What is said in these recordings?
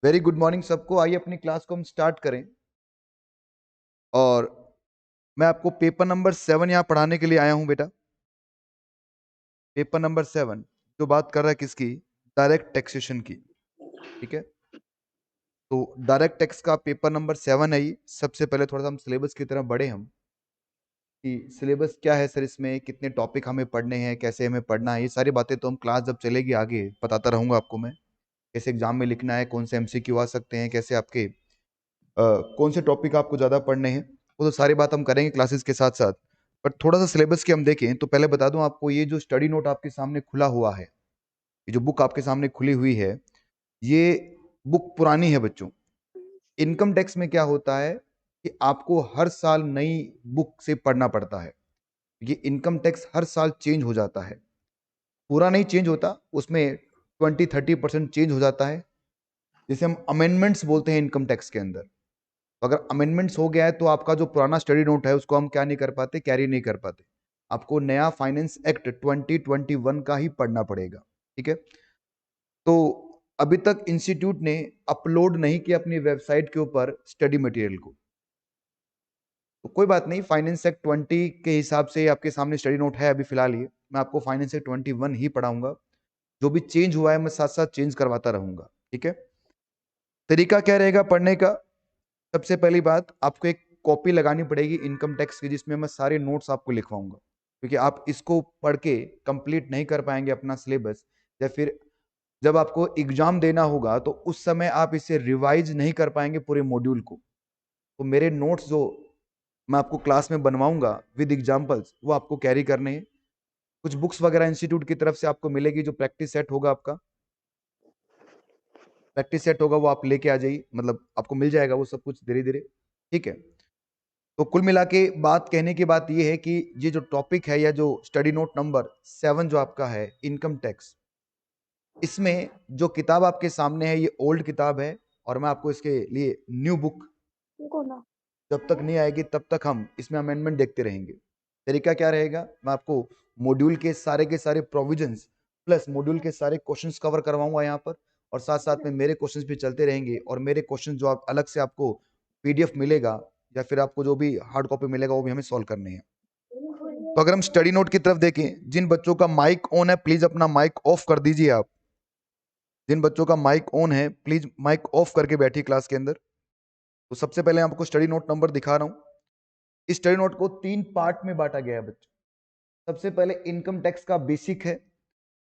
Very good morning सबको। आइए अपनी क्लास को हम स्टार्ट करें। और मैं आपको पेपर नंबर 7 यहाँ पढ़ाने के लिए आया हूँ बेटा। पेपर नंबर 7 जो बात कर रहा है किसकी? डायरेक्ट टैक्सेशन की। ठीक है, तो डायरेक्ट टैक्स का पेपर नंबर 7 है ये। सबसे पहले थोड़ा सा हम सिलेबस की तरफ बढ़े हम कि सिलेबस क्या है सर, इसमें कितने टॉपिक हमें पढ़ने हैं, कैसे हमें पढ़ना है, ये सारी बातें तो हम क्लास जब चलेगी आगे बताता रहूंगा आपको मैं। कैसे एग्जाम में लिखना है, कौन से एमसीक्यू आ सकते हैं, कैसे आपके कौन से टॉपिक आपको ज़्यादा पढ़ने हैं, वो तो सारी बात हम करेंगे क्लासेस के साथ साथ। पर थोड़ा सा सिलेबस की हम देखें तो पहले बता दूं आपको, ये जो स्टडी नोट आपके सामने खुला हुआ है, ये जो बुक आपके सामने खुली हुई है, ये बुक पुरानी है बच्चों। इनकम टैक्स में क्या होता है कि आपको हर साल नई बुक से पढ़ना पड़ता है। ये इनकम टैक्स हर साल चेंज हो जाता है, पूरा नहीं चेंज होता, उसमें 20-30% चेंज हो जाता है, जिसे हम अमेंडमेंट्स बोलते हैं इनकम टैक्स के अंदर। तो अगर अमेंडमेंट्स हो गया है तो आपका जो पुराना स्टडी नोट है उसको हम क्या नहीं कर पाते, कैरी नहीं कर पाते। आपको नया फाइनेंस एक्ट 2021 का ही पढ़ना पड़ेगा। ठीक है, तो अभी तक इंस्टीट्यूट ने अपलोड नहीं किया अपनी वेबसाइट के ऊपर स्टडी मटेरियल को, तो कोई बात नहीं। फाइनेंस एक्ट 20 के हिसाब से आपके सामने स्टडी नोट है अभी फिलहाल ये। मैं आपको फाइनेंस एक्ट 21 ही पढ़ाऊंगा। जो भी चेंज हुआ है मैं साथ साथ चेंज करवाता रहूंगा। ठीक है, तरीका क्या रहेगा पढ़ने का? सबसे पहली बात, आपको एक कॉपी लगानी पड़ेगी इनकम टैक्स की, जिसमें मैं सारे नोट्स आपको लिखवाऊंगा, क्योंकि आप इसको पढ़ के कंप्लीट नहीं कर पाएंगे अपना सिलेबस, या फिर जब आपको एग्जाम देना होगा तो उस समय आप इसे रिवाइज नहीं कर पाएंगे पूरे मॉड्यूल को। तो मेरे नोट्स जो मैं आपको क्लास में बनवाऊंगा विद एग्जाम्पल्स, वो आपको कैरी करने हैं। कुछ बुक्स वगैरह इंस्टीट्यूट की तरफ से आपको मिलेगी, जो प्रैक्टिस सेट होगा, आपका प्रैक्टिस सेट होगा, वो आप लेके आ जाइए, मतलब आपको मिल जाएगा वो सब कुछ धीरे धीरे। ठीक है, तो कुल मिला के बात कहने की बात यह है कि ये जो टॉपिक है या जो स्टडी नोट नंबर 7 जो आपका है इनकम टैक्स, इसमें जो किताब आपके सामने है ये ओल्ड किताब है, और मैं आपको इसके लिए न्यू बुक जब तक नहीं आएगी तब तक हम इसमें अमेंडमेंट देखते रहेंगे। तरीका क्या रहेगा, मैं आपको मॉड्यूल के सारे प्रोविजंस प्लस मॉड्यूल के सारे क्वेश्चंस कवर करवाऊंगा यहाँ पर, और साथ साथ में मेरे क्वेश्चंस भी चलते रहेंगे, और मेरे क्वेश्चन जो आप अलग से आपको पीडीएफ मिलेगा या फिर आपको जो भी हार्ड कॉपी मिलेगा वो भी हमें सॉल्व करने हैं। तो अगर हम स्टडी नोट की तरफ देखें, जिन बच्चों का माइक ऑन है प्लीज अपना माइक ऑफ कर दीजिए आप। जिन बच्चों का माइक ऑन है प्लीज माइक ऑफ करके बैठिए क्लास के अंदर। तो सबसे पहले आपको स्टडी नोट नंबर दिखा रहा हूं। इस स्टडी नोट को 3 पार्ट में बांटा गया है बच्चों। सबसे पहले इनकम टैक्स का बेसिक है।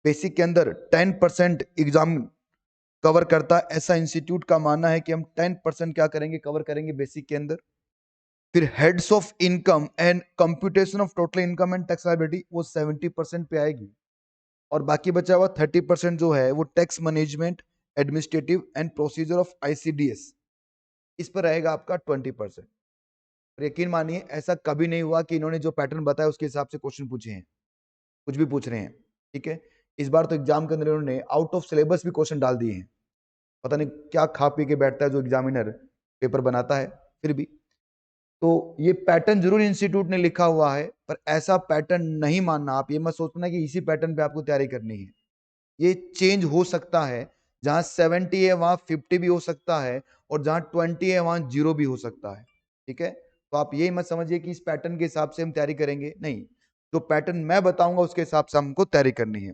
बेसिक के अंदर 10% एग्जाम कवर करता है, ऐसा इंस्टीट्यूट का मानना है कि हम 10% क्या करेंगे, कवर करेंगे बेसिक के अंदर। फिर heads of income and computation of total income and tax liability, वो 70% पे आएगी, और बाकी बचा हुआ 30% जो है वो tax management, administrative and procedure of ICDS, इस पर रहेगा आपका 20%। यकीन मानिए ऐसा कभी नहीं हुआ कि इन्होंने जो पैटर्न बताया उसके हिसाब से क्वेश्चन पूछे हैं, कुछ भी पूछ रहे हैं। ठीक है, इस बार तो एग्जाम के अंदर इन्होंने आउट ऑफ सिलेबस भी क्वेश्चन डाल दिए हैं। पता नहीं क्या खा पी के बैठता है जो एग्जामिनर पेपर बनाता है, फिर भी। तो ये पैटर्न जरूर इंस्टीट्यूट ने लिखा हुआ है, पर ऐसा पैटर्न नहीं मानना। आप ये मत सोचना कि इसी पैटर्न पे आपको तैयारी करनी है। ये चेंज हो सकता है, जहां 70 है वहां 50 भी हो सकता है, और जहां 20 है वहां 0 भी हो सकता है। ठीक है, तो आप यही मत समझिए कि इस पैटर्न के हिसाब से हम तैयारी करेंगे, नहीं। जो पैटर्न मैं बताऊंगा उसके हिसाब से हमको तैयारी करनी है।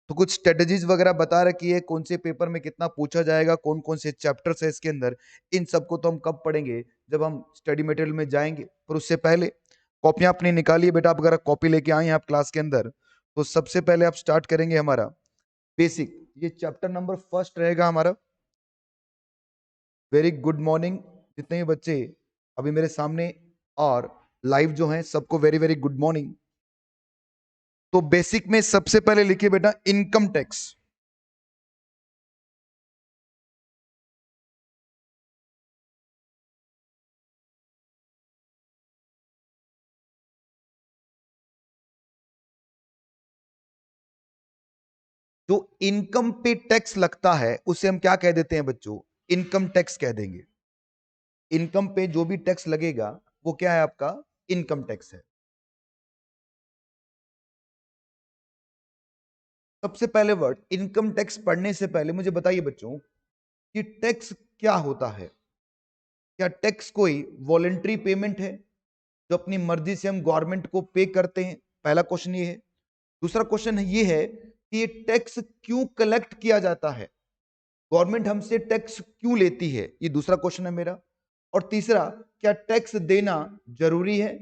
तो कुछ स्ट्रेटेजीज वगैरह बता रखी है, कौन से पेपर में कितना पूछा जाएगा, कौन कौन से चैप्टर्स है इसके अंदर। इन सबको तो हम कब पढ़ेंगे, जब हम स्टडी मटेरियल में जाएंगे। पर उससे पहले कॉपियां अपनी निकालिए बेटा। आप अगर कॉपी लेके आए हैं आप क्लास के अंदर, तो सबसे पहले आप स्टार्ट करेंगे हमारा बेसिक। ये चैप्टर नंबर फर्स्ट रहेगा हमारा। वेरी गुड मॉर्निंग जितने भी बच्चे अभी मेरे सामने और लाइव जो हैं, सबको वेरी वेरी गुड मॉर्निंग। तो बेसिक में सबसे पहले लिखिए बेटा इनकम टैक्स। जो इनकम पे टैक्स लगता है उसे हम क्या कह देते हैं बच्चों, इनकम टैक्स कह देंगे। इनकम पे जो भी टैक्स लगेगा वो क्या है, आपका इनकम टैक्स है। सबसे पहले वर्ड इनकम टैक्स पढ़ने से पहले मुझे बताइए बच्चों कि टैक्स क्या होता है? क्या टैक्स कोई वॉलेंट्री पेमेंट है जो अपनी मर्जी से हम गवर्नमेंट को पे करते हैं? पहला क्वेश्चन ये है। दूसरा क्वेश्चन ये है कि ये टैक्स क्यों कलेक्ट किया जाता है? गवर्नमेंट हमसे टैक्स क्यों लेती है? ये दूसरा क्वेश्चन है मेरा। और तीसरा, क्या टैक्स देना जरूरी है?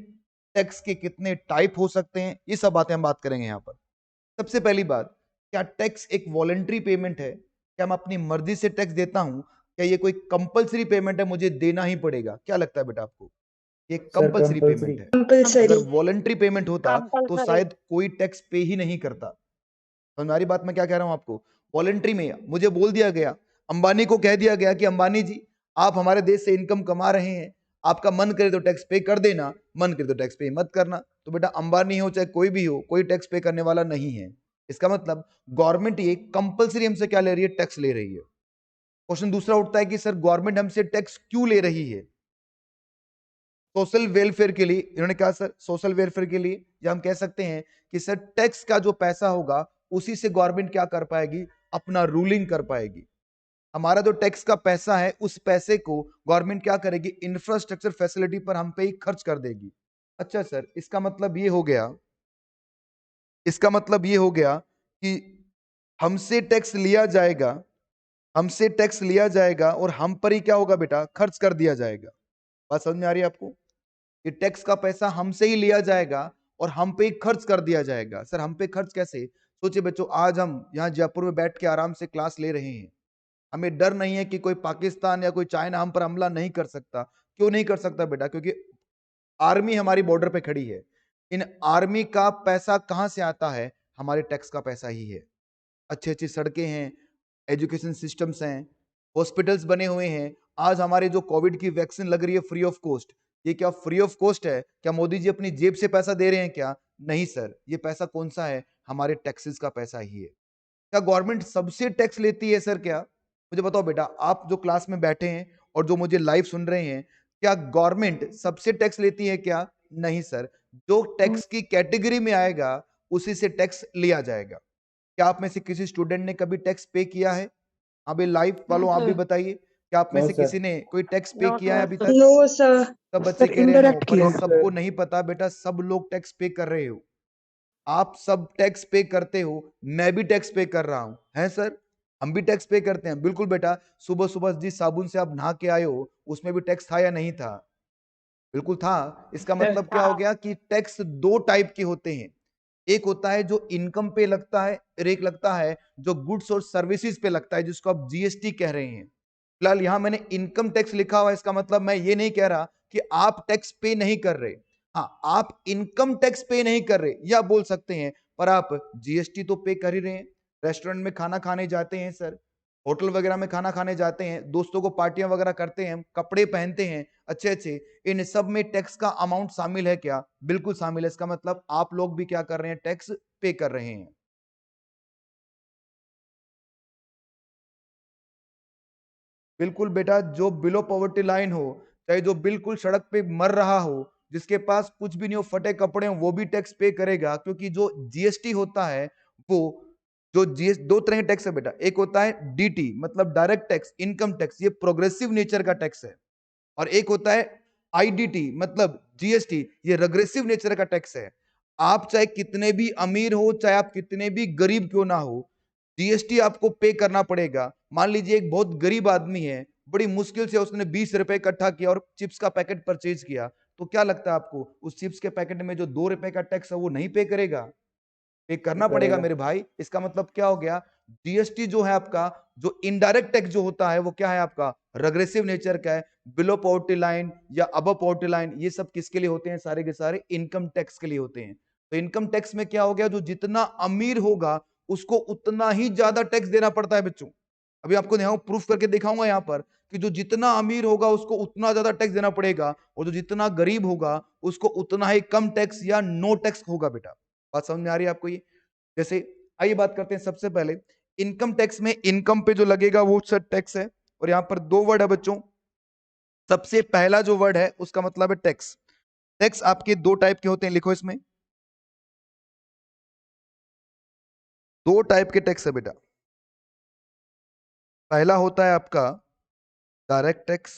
टैक्स के कितने टाइप हो सकते हैं? ये सब बातें हम बात करेंगे यहां पर। सबसे पहली बात, क्या टैक्स एक वॉलेंट्री पेमेंट है? क्या मैं अपनी मर्जी से टैक्स देता हूं? क्या ये कोई कंपलसरी पेमेंट है, मुझे देना ही पड़ेगा? क्या लगता है बेटा आपको? ये सर कंपलसरी कंपल्सरी। पेमेंट है। अगर कंपल्सरी वॉलेंट्री पेमेंट होता तो कंपल्सरी शायद कोई टैक्स पे ही नहीं करता। हमारी बात मैं क्या कह रहा हूं आपको? वॉलेंट्री में मुझे बोल दिया गया, अंबानी को कह दिया गया कि अंबानी जी, आप हमारे देश से इनकम कमा रहे हैं, आपका मन करे तो टैक्स पे कर देना, मन करे तो टैक्स पे मत करना। तो बेटा अंबानी हो चाहे कोई भी हो, कोई टैक्स पे करने वाला नहीं है। इसका मतलब गवर्नमेंट ये कंपलसरी हमसे क्या ले रही है? टैक्स ले रही है। क्वेश्चन दूसरा उठता है कि सर गवर्नमेंट हमसे टैक्स क्यों ले रही है? सोशल वेलफेयर के लिए। इन्होंने कहा सर सोशल वेलफेयर के लिए, या हम कह सकते हैं कि सर टैक्स का जो पैसा होगा उसी से गवर्नमेंट क्या कर पाएगी? अपना रूलिंग कर पाएगी। हमारा जो टैक्स का पैसा है उस पैसे को गवर्नमेंट क्या करेगी? इंफ्रास्ट्रक्चर फैसिलिटी पर हम पे ही खर्च कर देगी। अच्छा सर, इसका मतलब ये हो गया, इसका मतलब ये हो गया कि हमसे टैक्स लिया जाएगा, हमसे टैक्स लिया जाएगा और हम पर ही क्या होगा बेटा? खर्च कर दिया जाएगा। बात समझ में आ रही है आपको? ये टैक्स का पैसा हमसे ही लिया जाएगा और हम पे ही खर्च कर दिया जाएगा। सर हम पे खर्च कैसे? सोचिए बच्चों, आज हम यहाँ जयपुर में बैठ के आराम से क्लास ले रहे हैं। हमें डर नहीं है कि कोई पाकिस्तान या कोई चाइना हम पर हमला नहीं कर सकता। क्यों नहीं कर सकता बेटा? क्योंकि आर्मी हमारी बॉर्डर पे खड़ी है। इन आर्मी का पैसा कहां से आता है? हमारे टैक्स का पैसा ही है। अच्छी अच्छी सड़कें हैं, एजुकेशन सिस्टम्स हैं, हॉस्पिटल्स बने हुए हैं। आज हमारे जो कोविड की वैक्सीन लग रही है फ्री ऑफ कॉस्ट, ये क्या फ्री ऑफ कॉस्ट है? क्या मोदी जी अपनी जेब से पैसा दे रहे हैं क्या? नहीं सर, ये पैसा कौन सा है? हमारे टैक्सेस का पैसा ही है। क्या गवर्नमेंट सबसे टैक्स लेती है सर? क्या मुझे बताओ बेटा, आप जो क्लास में बैठे हैं और जो मुझे लाइव सुन रहे हैं, क्या गवर्नमेंट सबसे टैक्स लेती है क्या? नहीं सर, जो टैक्स की कैटेगरी में आएगा उसी से टैक्स लिया जाएगा। क्या आप में से किसी स्टूडेंट ने कभी टैक्स पे किया है? अभी लाइव वालों आप भी बताइए, क्या आप में नो से सर। किसी ने कोई टैक्स पे नो किया है अभी सर तक? नो सर सब बच्चे सर कह रहे हैं नो, इनडायरेक्ट पर किया ये है सबको सर। नहीं पता बेटा, सब लोग टैक्स पे कर रहे हो। आप सब टैक्स पे करते हो, मैं भी टैक्स पे कर रहा हूं, है सर? हम भी टैक्स पे करते हैं, बिल्कुल बेटा। सुबह सुबह जिस साबुन से आप नहा के आए हो उसमें भी टैक्स था या नहीं था? बिल्कुल था। इसका सर मतलब क्या हो गया कि टैक्स दो टाइप के होते हैं। एक होता है जो इनकम पे लगता है, और एक लगता है जो गुड्स और सर्विसेज पे लगता है, जिसको आप जीएसटी कह रहे हैं। फिलहाल यहां मैंने इनकम टैक्स लिखा हुआ है, इसका मतलब मैं ये नहीं कह रहा कि आप टैक्स पे नहीं कर रहे। हाँ, आप इनकम टैक्स पे नहीं कर रहे या बोल सकते हैं, पर आप जीएसटी तो पे कर ही रहे हैं। रेस्टोरेंट में खाना खाने जाते हैं सर, होटल वगैरह में खाना खाने जाते हैं, दोस्तों को पार्टियां वगैरह करते हैं, कपड़े पहनते हैं अच्छे अच्छे, इन सब में टैक्स का अमाउंट शामिल है क्या? बिल्कुल शामिल है। इसका मतलब आप लोग भी क्या कर रहे हैं? टैक्स पे कर रहे हैं। बिल्कुल बेटा, जो बिलो पॉवर्टी लाइन हो, चाहे जो बिल्कुल सड़क पे मर रहा हो, जिसके पास कुछ भी नहीं हो, फटे कपड़े हो, वो भी टैक्स पे करेगा। क्योंकि जो जीएसटी होता है वो, जो जीएस दो तरह के टैक्स है बेटा। एक होता है डीटी मतलब डायरेक्ट टैक्स, इनकम टैक्स, ये प्रोग्रेसिव नेचर का टैक्स है। और एक होता है आईडीटी मतलब जीएसटी, ये रेग्रेसिव नेचर का टैक्स है। आप चाहे कितने भी अमीर हो, चाहे आप कितने भी गरीब क्यों ना हो, जीएसटी आपको पे करना पड़ेगा। मान लीजिए एक बहुत गरीब आदमी है, बड़ी मुश्किल से उसने 20 रुपए इकट्ठा किया और चिप्स का पैकेट परचेज किया, तो क्या लगता है आपको उस चिप्स के पैकेट में जो 2 रुपए का टैक्स है वो नहीं पे करेगा? पे करना पड़ेगा करेगा। मेरे भाई। इसका मतलब क्या हो गया? जीएसटी जो है आपका, जो इनडायरेक्ट टैक्स जो होता है वो क्या है आपका? रेग्रेसिव नेचर का है। बिलो पॉवर्टी लाइन या अबव पॉवर्टी लाइन, ये सब किसके लिए होते हैं? सारे के सारे इनकम टैक्स के लिए होते हैं। तो इनकम टैक्स में क्या हो गया, जो जितना अमीर होगा उसको उतना ही ज्यादा टैक्स देना पड़ता है बच्चों। अभी आपको यहाँ प्रूफ करके दिखाऊंगा यहाँ पर कि जो जितना अमीर होगा उसको उतना ज्यादा टैक्स देना पड़ेगा, और जो जितना गरीब होगा उसको उतना ही कम टैक्स या नो टैक्स होगा बेटा। बात समझ में आ रही है आपको? ये जैसे आइए बात करते हैं सबसे पहले इनकम टैक्स में। इनकम पे जो लगेगा वो सर टैक्स है, और यहां पर दो वर्ड है बच्चों। सबसे पहला जो वर्ड है उसका मतलब है टैक्स। टैक्स आपके दो टाइप के होते हैं, लिखो इसमें। दो टाइप के टैक्स है बेटा। पहला होता है आपका डायरेक्ट टैक्स,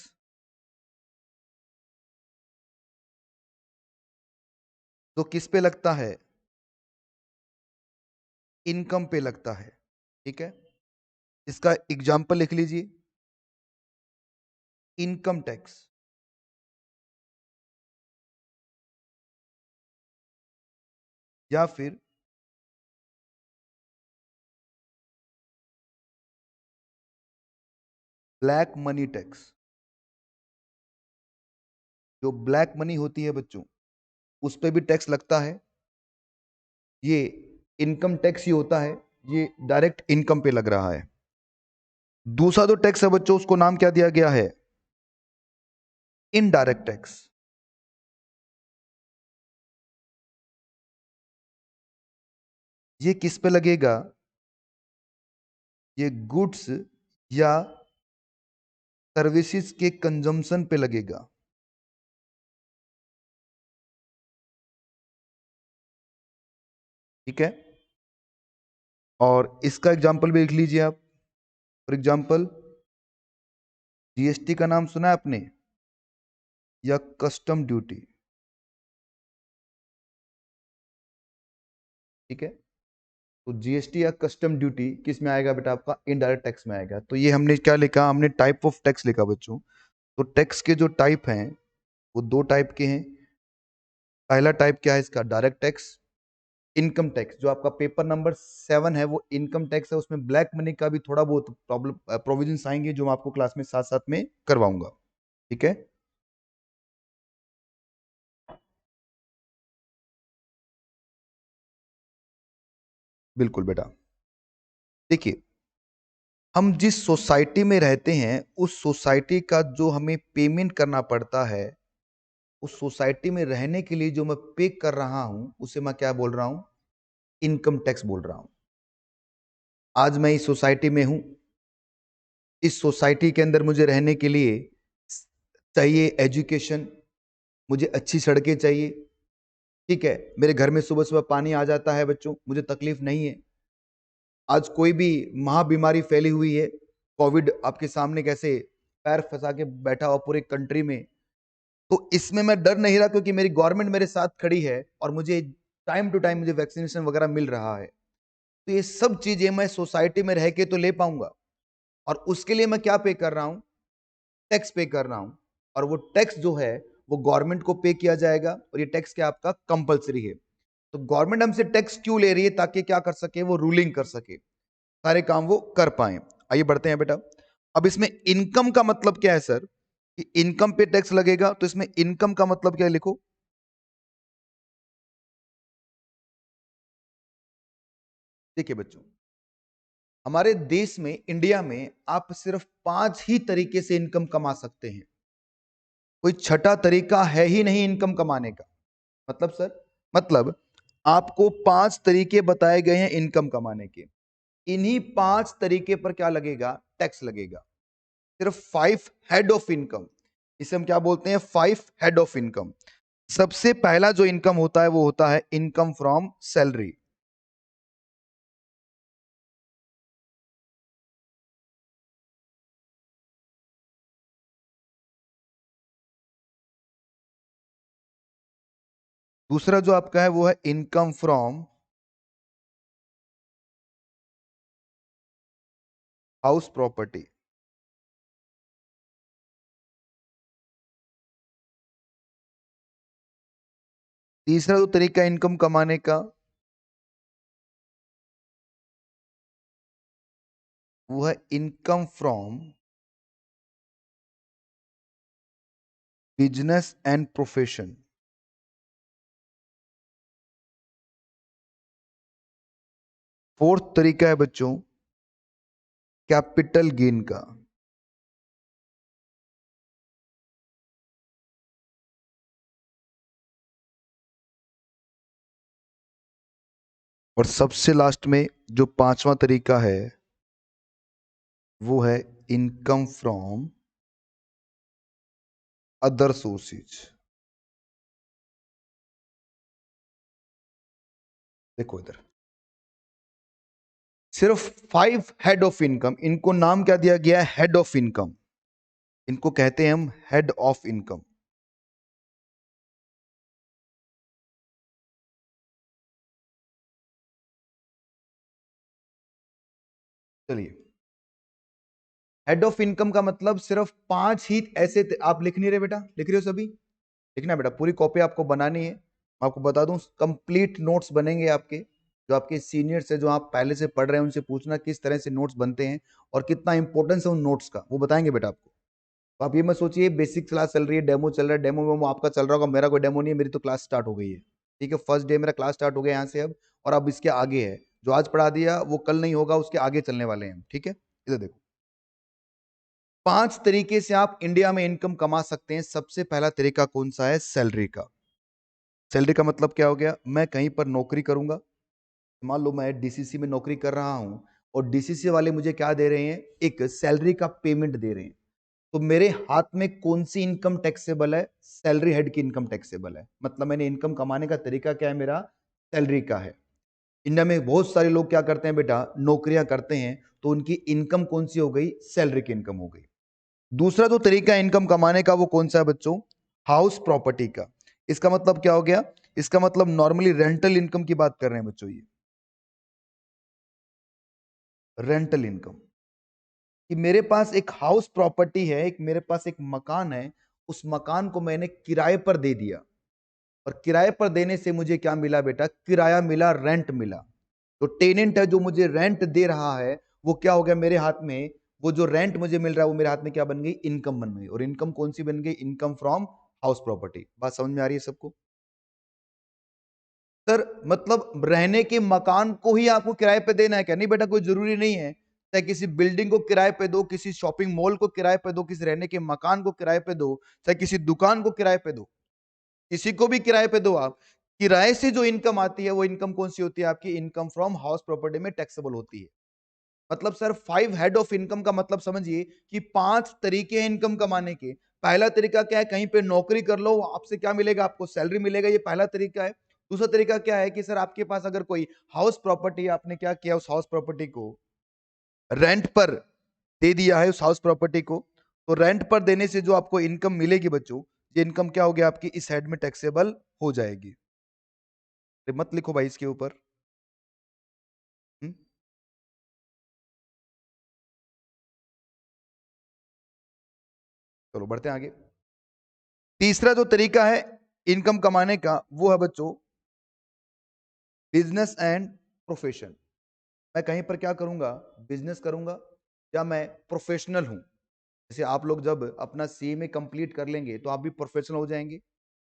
तो किस पे लगता है? इनकम पे लगता है। ठीक है, इसका एग्जाम्पल लिख लीजिए, इनकम टैक्स। या फिर ब्लैक मनी टैक्स। जो ब्लैक मनी होती है बच्चों, उस पे भी टैक्स लगता है। ये इनकम टैक्स ही होता है, ये डायरेक्ट इनकम पे लग रहा है। दूसरा जो टैक्स है बच्चों, उसको नाम क्या दिया गया है? Indirect tax. ये किस पे लगेगा? ये गुड्स या सर्विसेज के कंजम्पशन पे लगेगा। ठीक है, और इसका एग्जाम्पल भी लिख लीजिए आप। फॉर एग्जाम्पल, जीएसटी का नाम सुना है आपने, या कस्टम ड्यूटी। ठीक है, तो जीएसटी या कस्टम ड्यूटी किस में आएगा बेटा? आपका इनडायरेक्ट टैक्स में आएगा। तो ये हमने क्या लिखा? हमने टाइप ऑफ टैक्स लिखा बच्चों। तो टैक्स के जो टाइप हैं वो दो टाइप के हैं। पहला टाइप क्या है इसका? Direct tax. इनकम टैक्स, जो आपका पेपर नंबर 7 है वो इनकम टैक्स है। उसमें ब्लैक मनी का भी थोड़ा बहुत प्रॉब्लम प्रोविजंस आएंगे, जो मैं आपको क्लास में साथ साथ में करवाऊंगा। ठीक है, बिल्कुल बेटा। देखिए, हम जिस सोसाइटी में रहते हैं उस सोसाइटी का जो हमें पेमेंट करना पड़ता है, उस सोसाइटी में रहने के लिए जो मैं पे कर रहा हूं, उसे मैं क्या बोल रहा हूं? इनकम टैक्स बोल रहा हूं। आज मैं इस सोसाइटी में हूं, इस सोसाइटी के अंदर मुझे रहने के लिए चाहिए एजुकेशन, मुझे अच्छी सड़कें चाहिए। ठीक है, मेरे घर में सुबह सुबह पानी आ जाता है बच्चों, मुझे तकलीफ नहीं है। आज कोई भी महाबीमारी फैली हुई है, कोविड आपके सामने कैसे पैर फंसा के बैठा हुआ पूरे कंट्री में, तो इसमें मैं डर नहीं रहा, क्योंकि मेरी गवर्नमेंट मेरे साथ खड़ी है और मुझे टाइम टू टाइम मुझे वैक्सीनेशन वगैरह मिल रहा है। तो ये सब चीजें मैं सोसाइटी में रह के तो ले पाऊंगा, और उसके लिए मैं क्या पे कर रहा हूं? टैक्स पे कर रहा हूं। और वो टैक्स जो है वो गवर्नमेंट को पे किया जाएगा, और ये टैक्स क्या आपका कंपलसरी है। तो गवर्नमेंट हमसे टैक्स क्यों ले रही है? ताकि क्या कर सके? वो रूलिंग कर सके, सारे काम वो कर पाए। आइए बढ़ते हैं बेटा। अब इसमें इनकम का मतलब क्या है सर? कि इनकम पे टैक्स लगेगा, तो इसमें इनकम का मतलब क्या है? लिखो। देखिए बच्चों, हमारे देश में, इंडिया में, आप सिर्फ 5 ही तरीके से इनकम कमा सकते हैं। कोई छठा तरीका है ही नहीं इनकम कमाने का। मतलब सर, मतलब आपको 5 तरीके बताए गए हैं इनकम कमाने के। इन्हीं 5 तरीके पर क्या लगेगा? टैक्स लगेगा। सिर्फ 5 हेड ऑफ इनकम, इसे हम क्या बोलते हैं? 5 हेड ऑफ इनकम। सबसे पहला जो इनकम होता है वो होता है इनकम फ्रॉम सैलरी। दूसरा जो आपका है वो है इनकम फ्रॉम हाउस प्रॉपर्टी। तीसरा जो तरीका है इनकम कमाने का, वो है income from business and profession. Fourth तरीका है बच्चों कैपिटल गेन का। और सबसे लास्ट में जो पांचवा तरीका है वो है इनकम फ्रॉम अदर सोर्सेज। देखो इधर, सिर्फ 5 हेड ऑफ इनकम, इनको नाम क्या दिया गया है? Head of income. इनको कहते हैं हम हेड ऑफ इनकम। चलिए, हेड ऑफ इनकम का मतलब सिर्फ 5 ही ऐसे आप लिख नहीं रहे बेटा, लिख रहे हो सभी? लिखना बेटा, पूरी कॉपी आपको बनानी है। मैं आपको बता दूं, कंप्लीट नोट्स बनेंगे आपके। जो आपके सीनियर्स है, जो आप पहले से पढ़ रहे हैं, उनसे पूछना किस तरह से नोट्स बनते हैं और कितना इंपॉर्टेंस है उन नोट्स का, वो बताएंगे बेटा आपको। तो आप ये मत सोचिए बेसिक क्लास चल रही है, डेमो चल रहा है, डेमो वेमो आपका चल रहा होगा, मेरा कोई डेमो नहीं है, मेरी तो क्लास स्टार्ट हो गई है। ठीक है, फर्स्ट डे मेरा क्लास स्टार्ट हो गया यहाँ से अब, और अब इसके आगे है। जो आज पढ़ा दिया वो कल नहीं होगा, उसके आगे चलने वाले हैं। ठीक है, इधर देखो, 5 तरीके से आप इंडिया में इनकम कमा सकते हैं। सबसे पहला तरीका कौन सा है? सैलरी का। सैलरी का मतलब क्या हो गया? मैं कहीं पर नौकरी करूंगा, मान लो मैं डीसीसी में नौकरी कर रहा हूं, और डीसीसी वाले मुझे क्या दे रहे हैं? एक सैलरी का पेमेंट दे रहे हैं। तो मेरे हाथ में कौन सी इनकम टैक्सेबल है? सैलरी हेड की इनकम टैक्सेबल है। मतलब मैंने इनकम कमाने का तरीका क्या है? मेरा सैलरी का है। इंडिया में बहुत सारे लोग क्या करते हैं बेटा? नौकरियां करते हैं, तो उनकी इनकम कौन सी हो गई? सैलरी की इनकम हो गई। दूसरा जो तरीका है इनकम कमाने का, वो कौन सा है बच्चों? हाउस प्रॉपर्टी का। इसका मतलब क्या हो गया? इसका मतलब नॉर्मली रेंटल इनकम की बात कर रहे हैं बच्चों, ये रेंटल इनकम। कि मेरे पास एक हाउस प्रॉपर्टी है, एक मेरे पास एक मकान है, उस मकान को मैंने किराए पर दे दिया, और किराए पर देने से मुझे क्या मिला बेटा? किराया मिला, रेंट मिला। तो टेनेंट है जो मुझे रेंट दे रहा है, वो क्या हो गया मेरे हाथ में? वो जो रेंट मुझे मिल रहा है वो मेरे हाथ में क्या बन गई? इनकम बन गई। और इनकम कौन सी बन गई? Income from house property. बात समझ में आ रही है सबको? सर मतलब रहने के मकान को ही आपको किराए पे देना है क्या? नहीं बेटा, कोई जरूरी नहीं है। चाहे किसी बिल्डिंग को किराए पे दो, किसी शॉपिंग मॉल को किराए पे दो, किसी रहने के मकान को किराए पे दो, चाहे किसी दुकान को किराए पे दो, किसी को भी किराए पे दो आप, किराए से जो इनकम आती है वो इनकम कौन सी होती है? आपकी इनकम फ्रॉम हाउस प्रॉपर्टी में टैक्सेबल होती है। मतलब सर 5 हेड ऑफ इनकम का मतलब समझिए कि 5 तरीके हैं इनकम कमाने के। पहला तरीका क्या है? कहीं पे नौकरी कर लो, आपसे क्या मिलेगा? आपको सैलरी मिलेगा, ये पहला तरीका है। दूसरा तरीका क्या है कि सर आपके पास अगर कोई हाउस प्रॉपर्टी है, आपने क्या किया? उस हाउस प्रॉपर्टी को रेंट पर दे दिया है, उस हाउस प्रॉपर्टी को। तो रेंट पर देने से जो आपको इनकम मिलेगी बच्चों, ये इनकम क्या होगी आपकी? इस हेड में टैक्सेबल हो जाएगी। तो मत लिखो भाई इसके ऊपर। हम्म, चलो बढ़ते हैं आगे। तीसरा जो तरीका है इनकम कमाने का, वो है बच्चों बिजनेस एंड प्रोफेशन। मैं कहीं पर क्या करूंगा? बिजनेस करूंगा, या मैं प्रोफेशनल हूं। जैसे आप लोग जब अपना सीए में कंप्लीट कर लेंगे तो आप भी प्रोफेशनल हो जाएंगे।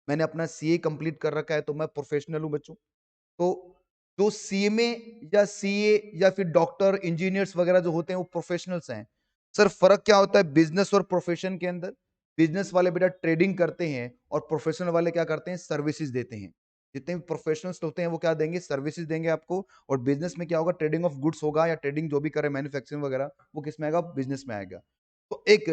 मैंने अपना सीए कंप्लीट कर रखा है, तो मैं प्रोफेशनल हूं बच्चों। तो जो सीएमए या सीए या फिर डॉक्टर इंजीनियर्स वगैरह जो होते हैं वो प्रोफेशनल्स हैं। सर फर्क क्या होता है बिजनेस और प्रोफेशन के अंदर? बिजनेस वाले बेटा ट्रेडिंग करते हैं, और प्रोफेशनल वाले क्या करते हैं? सर्विसेज देते हैं। जितने भी प्रोफेशनल्स होते हैं वो क्या देंगे? सर्विसेज देंगे आपको। और बिजनेस में क्या होगा? ट्रेडिंग ऑफ गुड्स होगा, या ट्रेडिंग जो भी करे मैन्युफैक्चरिंग वगैरह, वो किस में आएगा? बिजनेस में आएगा। तो एक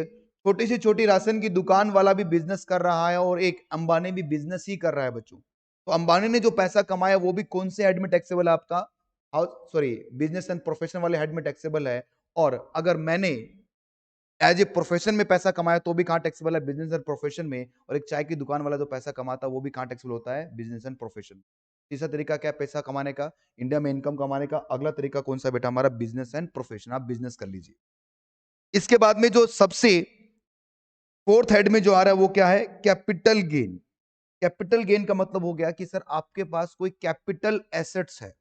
छोटी से छोटी राशन की दुकान वाला भी बिजनेस कर रहा है, और एक अंबानी भी बिजनेस ही कर रहा है बच्चों। तो अंबानी ने जो पैसा कमाया वो भी कौन से हेड में टैक्सेबल है? आपका house sorry business and profession वाले हेड में टैक्सेबल है। और अगर मैंने एज ए प्रोफेशन में पैसा कमाया तो भी कहां टैक्सेबल है? बिजनेस एंड प्रोफेशन में। और एक चाय की दुकान वाला जो पैसा कमाता है वो भी कहां टैक्सेबल होता है? Business and profession. तीसरा तरीका क्या है पैसा कमाने का, इंडिया में इनकम कमाने का? अगला तरीका कौन सा बेटा? हमारा बिजनेस एंड प्रोफेशन। आप बिजनेस कर लीजिए। इसके बाद में जो सबसे फोर्थ हेड में जो आ रहा है वो क्या है? Capital gain. कैपिटल गेन का मतलब हो गया कि सर आपके पास कोई कैपिटल एसेट्स है,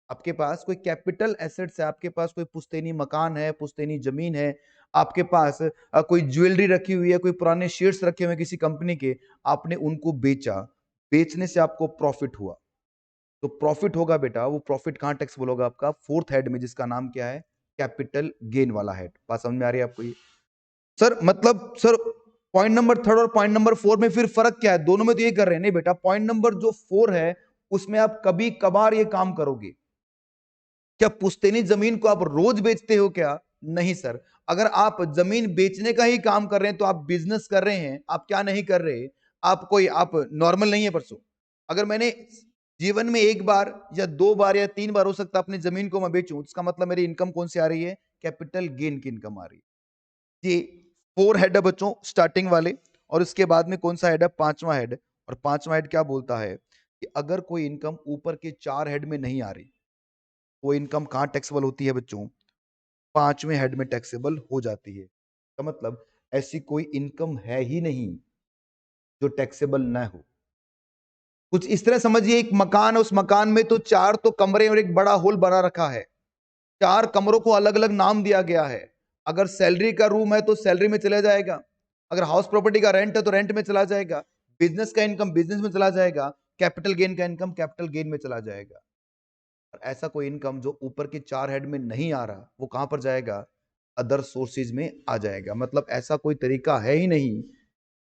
आपके पास कोई कैपिटल एसेट्स है, आपके पास कोई पुश्तैनी मकान है, पुश्तैनी जमीन है, आपके पास कोई ज्वेलरी रखी हुई है, कोई पुराने शेयर्स रखे हुए हैं किसी कंपनी के, आपने उनको बेचा, बेचने से आपको प्रॉफिट हुआ। तो प्रॉफिट होगा बेटा, वो प्रॉफिट कहां टैक्सेबल होगा? आपका फोर्थ हेड में, जिसका नाम क्या है? कैपिटल गेन वाला हेड। बात समझ में आ रही है आपको ये? सर मतलब सर पॉइंट नंबर थर्ड और पॉइंट नंबर फोर में फिर फर्क क्या है? दोनों में तो ये कर रहे हैं। नहीं बेटा, पॉइंट नंबर जो फोर है उसमें आप कभी कभार ये काम करोगे। क्या पुश्तैनी जमीन को आप रोज बेचते हो क्या? नहीं सर। अगर आप जमीन बेचने का ही काम कर रहे हैं तो आप बिजनेस कर रहे हैं। आप क्या नहीं कर रहे? आप नॉर्मल नहीं है परसों। अगर मैंने जीवन में एक बार या दो बार या तीन बार हो सकता है अपनी जमीन को मैं बेचूं, इसका मतलब मेरी इनकम कौन सी आ रही है? कैपिटल गेन की इनकम आ रही है। ये 4 हेड है बच्चों स्टार्टिंग वाले, और उसके बाद में कौन सा हेड है, पांचवा हेड। और पांचवा हेड क्या बोलता है कि अगर कोई इनकम ऊपर के 4 हेड में नहीं आ रही, वो इनकम कहां टैक्सेबल होती है बच्चों, पांचवें हेड में टैक्सेबल हो जाती है। तो मतलब ऐसी कोई इनकम है ही नहीं जो टैक्सेबल ना हो। कुछ इस तरह समझिए, एक मकान है, उस मकान में तो 4 तो कमरे और एक बड़ा हॉल बना रखा है, 4 कमरों को अलग अलग नाम दिया गया है। अगर सैलरी का रूम है तो सैलरी में चला जाएगा, अगर हाउस प्रॉपर्टी का रेंट है तो रेंट में चला जाएगा, बिजनेस का इनकम बिजनेस में चला जाएगा, कैपिटल गेन का इनकम कैपिटल गेन में चला जाएगा। और ऐसा कोई इनकम जो ऊपर के 4 हेड में नहीं आ रहा, वो कहां पर जाएगा, अदर सोर्सेज में आ जाएगा। मतलब ऐसा कोई तरीका है ही नहीं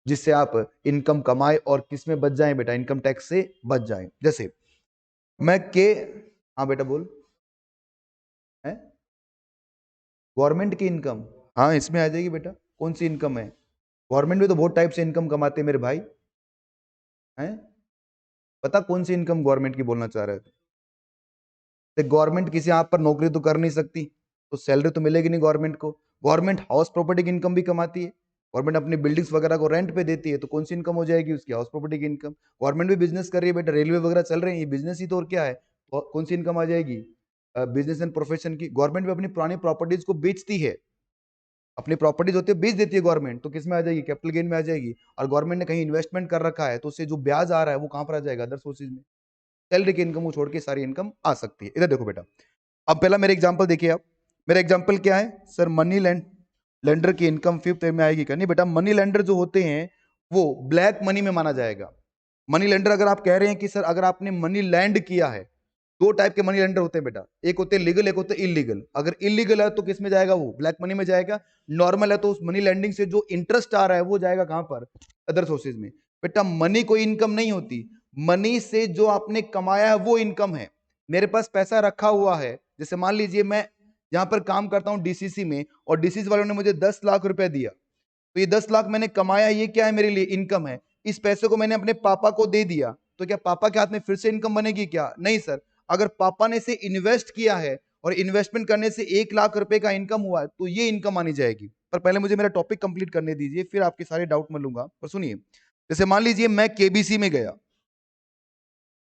जिससे आप इनकम कमाए और किस में बच जाएं बेटा, इनकम टैक्स से बच जाएं। जैसे मैं के, हाँ बेटा बोल, है गवर्नमेंट की इनकम, हाँ इसमें आ जाएगी बेटा। कौन सी इनकम है, गवर्नमेंट में तो बहुत टाइप से इनकम कमाते हैं मेरे भाई, हैं पता कौन सी इनकम गवर्नमेंट की बोलना चाह रहे थे। तो गवर्नमेंट किसी आप पर नौकरी तो कर नहीं सकती, तो सैलरी तो मिलेगी नहीं गवर्नमेंट को। गवर्नमेंट हाउस प्रॉपर्टी की इनकम भी कमाती है, गवर्नमेंट अपनी बिल्डिंग्स वगैरह को रेंट पे देती है, तो कौन सी इनकम हो जाएगी उसकी, हाउस प्रॉपर्टी की इनकम। गवर्नमेंट भी बिजनेस कर रही है बेटा, रेलवे वगैरह चल रहे हैं, ये बिजनेस ही तो, और क्या है। कौन सी इनकम आ जाएगी, बिजनेस एंड प्रोफेशन की। गवर्नमेंट भी अपनी पुरानी प्रॉपर्टीज को बेचती है, अपनी प्रॉपर्टीज होती है बेच देती है गवर्नमेंट, तो किस में आ जाएगी, कैपिटल गेन में आ जाएगी। और गवर्नमेंट ने कहीं इन्वेस्टमेंट कर रखा है तो उससे जो ब्याज आ रहा है वो कहां पर आ जाएगा, अदर सोर्सेज में। सैलरी की इनकम को छोड़ के सारी इनकम आ सकती है। इधर देखो बेटा, अब पहला मेरे एग्जांपल देखिए आप। मेरा एग्जांपल क्या है सर, मनी लेंडर की इनकम फिफ्थ में आएगी क्या, नहीं बेटा। मनी लेंडर जो होते हैं वो ब्लैक मनी में माना जाएगा। मनी लेंडर अगर आप कह रहे हैं कि सर अगर आपने मनी लैंड किया है, दो टाइप के मनी लेंडर होते हैं बेटा, एक होते हैं लीगल, एक होते हैं इलीगल। अगर इलीगल है तो किस में जाएगा, वो ब्लैक मनी में जाएगा। नॉर्मल है तो उस मनी लैंडिंग से जो इंटरेस्ट आ रहा है वो जाएगा कहां पर, अदर सोर्सेज में। बेटा मनी कोई इनकम नहीं होती, मनी से जो आपने कमाया है वो इनकम है। मेरे पास पैसा रखा हुआ है, जैसे मान लीजिए मैं यहां पर काम करता हूं डीसीसी में, और डीसीसी वालों ने मुझे 10 लाख रुपए दिया, तो ये 10 लाख मैंने कमाया, ये क्या है मेरे लिए, इनकम है। इस पैसे को मैंने अपने पापा को दे दिया, तो क्या पापा के हाथ में फिर से इनकम बनेगी क्या, नहीं सर। अगर पापा ने इसे इन्वेस्ट किया है और इन्वेस्टमेंट करने से 1 लाख रुपए का इनकम हुआ है, तो ये इनकम मानी जाएगी। पर पहले मुझे मेरा टॉपिक कंप्लीट करने दीजिए, फिर आपके सारे डाउट मैं लूंगा। पर सुनिए, जैसे मान लीजिए मैं केबीसी में गया,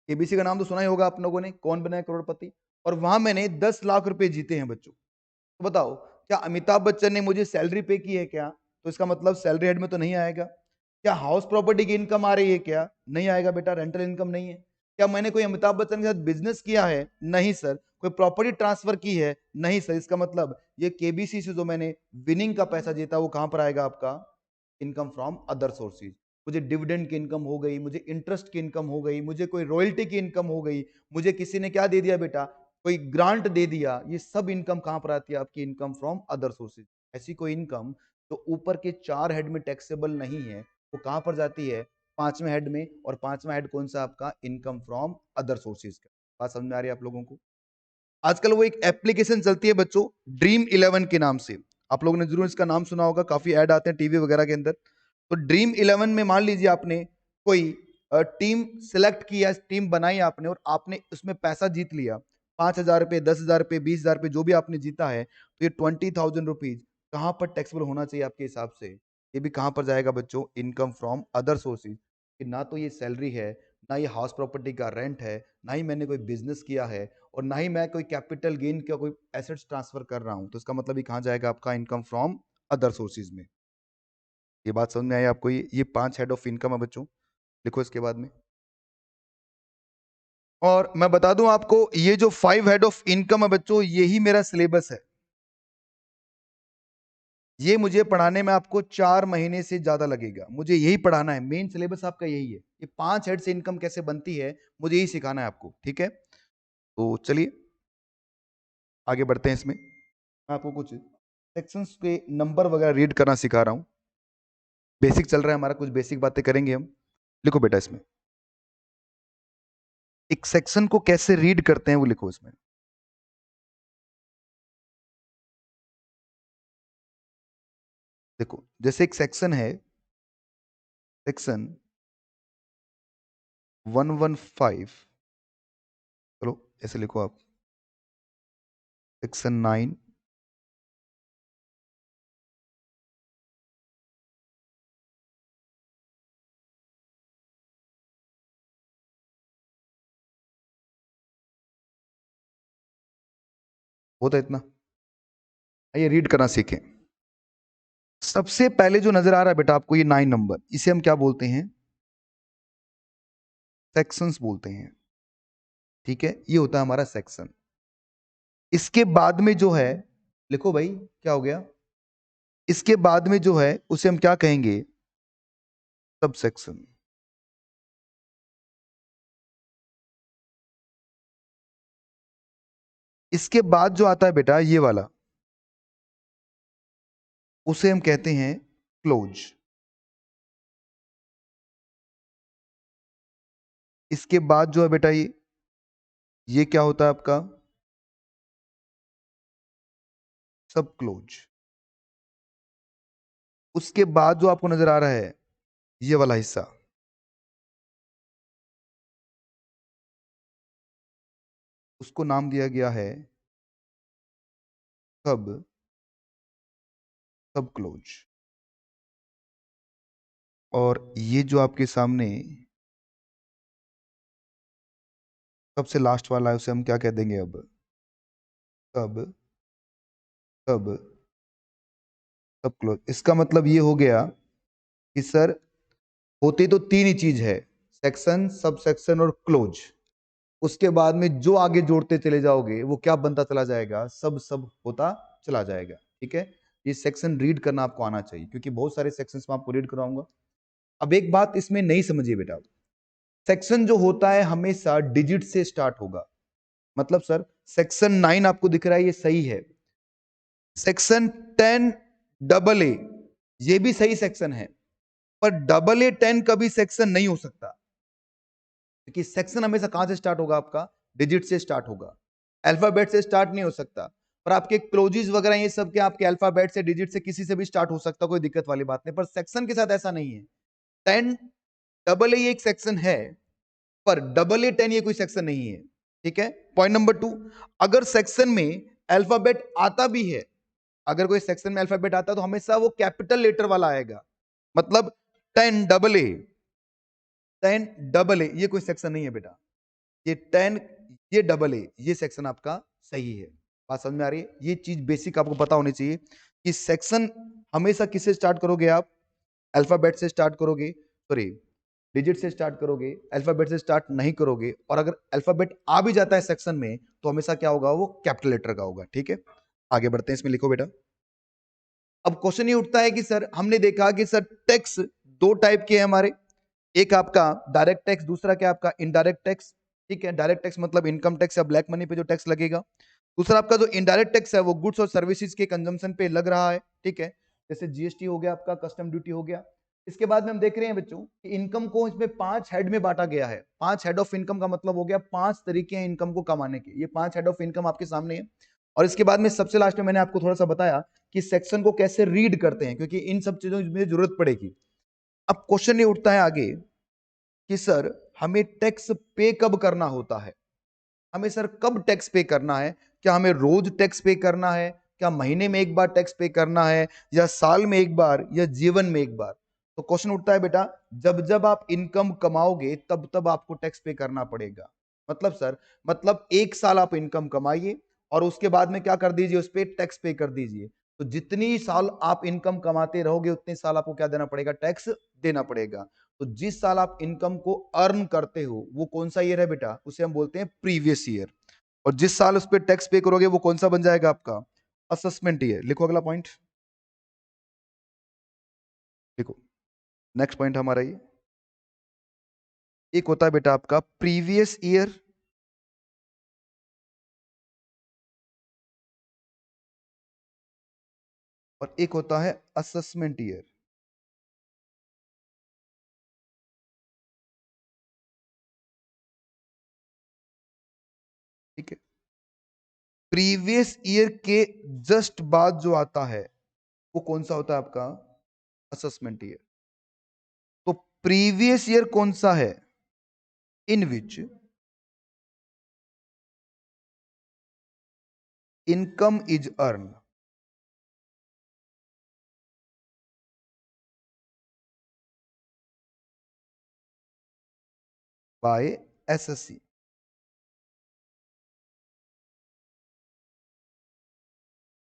केबीसी का नाम तो सुना ही होगा आप लोगों ने, कौन बना है करोड़पति, और वहां मैंने 10 लाख रुपए जीते हैं बच्चों। तो बताओ, क्या अमिताभ बच्चन ने मुझे सैलरी पे की है क्या, तो इसका मतलब सैलरी हेड में तो नहीं आएगा। क्या हाउस प्रॉपर्टी की इनकम आ रही है क्या, नहीं आएगा बेटा, रेंटल इनकम नहीं है। क्या मैंने कोई अमिताभ बच्चन के साथ बिजनेस किया है, नहीं सर। कोई प्रॉपर्टी ट्रांसफर की है, नहीं सर। इसका मतलब ये केबीसी से जो मैंने विनिंग का पैसा जीता वो कहां पर आएगा आपका, इनकम फ्रॉम अदर सोर्सेज। मुझे डिविडेंड की इनकम हो गई, मुझे इंटरेस्ट की इनकम हो गई, मुझे कोई रॉयल्टी की इनकम हो गई, मुझे किसी ने क्या दे दिया बेटा, कोई ग्रांट दे दिया, ये सब इनकम कहां पर आती है आपकी, इनकम फ्रॉम अदर सोर्सेज। ऐसी कोई इनकम जो ऊपर के 4 हेड में टैक्सेबल नहीं है, वो कहां पर जाती है, पांचवें हेड में। और पांचवा हेड कौन सा आपका, इनकम फ्रॉम अदर सोर्सेज का। बात समझ में आ रही है आप लोगों को। आजकल वो एक एप्लीकेशन चलती है बच्चों, ड्रीम 11 के नाम से, आप लोगों ने जरूर इसका नाम सुना होगा, काफी ऐड आते हैं टीवी वगैरह के अंदर। तो ड्रीम 11 में मान लीजिए आपने कोई टीम सिलेक्ट किया, टीम बनाई आपने, और आपने उसमें पैसा जीत लिया, 5,000 रुपए, 10,000 रुपए, 20,000 रुपए, जो भी आपने जीता है, तो ये 20,000 रुपीज कहां पर टैक्सेबल होना चाहिए आपके हिसाब से, ये भी कहां पर जाएगा बच्चों, इनकम फ्रॉम अदर सोर्सेज। कि ना तो ये सैलरी है, ना ये हाउस प्रॉपर्टी का रेंट है, ना ही मैंने कोई बिजनेस किया है, और ना ही मैं कोई कैपिटल गेन का कोई एसेट्स ट्रांसफर कर रहा हूं, तो इसका मतलब ये कहां जाएगा आपका, इनकम फ्रॉम अदर सोर्सेज में। ये बात समझ में आई आपको, ये 5 हेड ऑफ इनकम है बच्चों, लिखो इसके बाद में। और मैं बता दूं आपको, ये जो 5 हेड ऑफ इनकम है बच्चों, यही मेरा सिलेबस है। ये मुझे पढ़ाने में आपको 4 महीने से ज्यादा लगेगा, मुझे यही पढ़ाना है, मेन सिलेबस आपका यही है। ये 5 हेड से इनकम कैसे बनती है, मुझे यही सिखाना है आपको, ठीक है। तो चलिए आगे बढ़ते हैं इसमें। मैं आपको कुछ सेक्शंस के नंबर वगैरह रीड करना सिखा रहा हूं। बेसिक चल रहा है हमारा, कुछ बेसिक बातें करेंगे हम। लिखो बेटा इसमें, एक सेक्शन को कैसे रीड करते हैं वो लिखो इसमें। देखो जैसे एक सेक्शन है, सेक्शन 115, चलो ऐसे लिखो आप, सेक्शन 9, होता है इतना। आइए रीड करना सीखें। सबसे पहले जो नजर आ रहा है बेटा आपको, ये 9 नंबर, इसे हम क्या बोलते हैं? सेक्शंस बोलते हैं। ठीक है, ये होता है हमारा सेक्शन। इसके बाद में जो है, लिखो भाई क्या हो गया, इसके बाद में जो है उसे हम क्या कहेंगे? Sub section. इसके बाद जो आता है बेटा ये वाला, उसे हम कहते हैं क्लोज। इसके बाद जो है बेटा ये क्या होता है आपका? सब क्लोज। उसके बाद जो आपको नजर आ रहा है ये वाला हिस्सा, उसको नाम दिया गया है सब सब क्लोज। और ये जो आपके सामने सबसे लास्ट वाला है, उसे हम क्या कह देंगे अब? सब सब सब क्लोज। इसका मतलब ये हो गया कि सर होती तो तीन ही चीज है, सेक्शन, सब सेक्शन और क्लोज। उसके बाद में जो आगे जोड़ते चले जाओगे वो क्या बनता चला जाएगा? सब सब होता चला जाएगा। ठीक है, ये सेक्शन रीड करना आपको आना चाहिए, क्योंकि बहुत सारे सेक्शंस में आपको रीड कराऊंगा। अब एक बात इसमें नहीं समझिए बेटा, सेक्शन जो होता है हमेशा डिजिट से स्टार्ट होगा। मतलब सर सेक्शन 9 आपको दिख रहा है, ये सही है। सेक्शन 10 डबल ए, ये भी सही सेक्शन है, पर डबल ए 10 कभी सेक्शन नहीं हो सकता, क्योंकि सेक्शन हमेशा कहां से स्टार्ट होगा आपका? डिजिट से स्टार्ट होगा, अल्फाबेट से स्टार्ट नहीं हो सकता। पर आपके क्लोजेस वगैरह ये सब के आपके अल्फाबेट से, डिजिट से, किसी से भी स्टार्ट हो सकता, कोई दिक्कत वाली बात नहीं। पर सेक्शन के साथ ऐसा नहीं है। 10 डबल ए एक सेक्शन है, पर डबल ए 10 ये कोई सेक्शन नहीं है। ठीक है, पॉइंट नंबर 2, अगर सेक्शन में अल्फाबेट आता भी है, अगर कोई सेक्शन में अल्फाबेट आता है तो हमेशा वो कैपिटल लेटर वाला आएगा। मतलब 10 डबल ए, 10 डबल ए ये कोई सेक्शन नहीं है बेटा। ये 10, ये डबल ए, ये सेक्शन आपका सही है। बात समझ में आ रही है? ये चीज बेसिक आपको पता होनी चाहिए कि सेक्शन हमेशा किससे स्टार्ट करोगे आप? अल्फाबेट से स्टार्ट करोगे, सॉरी डिजिट से स्टार्ट करोगे, अल्फाबेट से स्टार्ट नहीं करोगे। और अगर अल्फाबेट आ भी जाता है सेक्शन में तो हमेशा क्या होगा? वो कैपिटल लेटर का होगा। ठीक है, आगे बढ़ते हैं, इसमें लिखो बेटा। अब क्वेश्चन ये उठता है कि सर हमने देखा कि सर टैक्स दो टाइप के हैं हमारे, एक आपका डायरेक्ट टैक्स, दूसरा क्या आपका इनडायरेक्ट टैक्स। ठीक है, डायरेक्ट टैक्स मतलब इनकम टैक्स या ब्लैक मनी पे जो टैक्स लगेगा। दूसरा आपका जो इनडायरेक्ट टैक्स है वो गुड्स और सर्विसेज के कंजम्पशन पे लग रहा है। ठीक है, जैसे जीएसटी हो गया, आपका कस्टम ड्यूटी हो गया। इसके बाद में हम देख रहे हैं बच्चों कि इनकम को इसमें 5 हेड में बांटा गया है। 5 हेड ऑफ इनकम का मतलब हो गया 5 तरीके हैं इनकम को कमाने के। ये 5 हेड ऑफ इनकम आपके सामने है। और इसके बाद में सबसे लास्ट में मैंने आपको थोड़ा सा बताया कि सेक्शन को कैसे रीड करते हैं, क्योंकि इन सब चीजों की मुझे जरूरत पड़ेगी। अब क्वेश्चन ये उठता है आगे कि सर हमें टैक्स पे कब करना होता है? हमें सर कब टैक्स पे करना है? क्या हमें रोज टैक्स पे करना है? क्या महीने में एक बार टैक्स पे करना है, या साल में एक बार, या जीवन में एक बार? तो क्वेश्चन उठता है बेटा, जब जब आप इनकम कमाओगे तब तब आपको टैक्स पे करना पड़ेगा। मतलब सर, मतलब 1 साल आप इनकम कमाइए और उसके बाद में क्या कर दीजिए? उस पर टैक्स पे कर दीजिए। तो जितनी साल आप इनकम कमाते रहोगे उतने साल आपको क्या देना पड़ेगा? टैक्स देना पड़ेगा। तो जिस साल आप इनकम को अर्न करते हो वो कौन सा ईयर है बेटा? उसे हम बोलते हैं प्रीवियस ईयर। और जिस साल उस पर टैक्स पे करोगे वो कौन सा बन जाएगा आपका? Assessment year. लिखो अगला पॉइंट, देखो नेक्स्ट पॉइंट हमारा ये, एक होता है बेटा आपका प्रीवियस ईयर, और एक होता है असेसमेंट ईयर। ठीक है, प्रीवियस ईयर के जस्ट बाद जो आता है वो कौन सा होता है आपका? Assessment year. तो प्रीवियस ईयर कौन सा है? In which income is earn by SSC.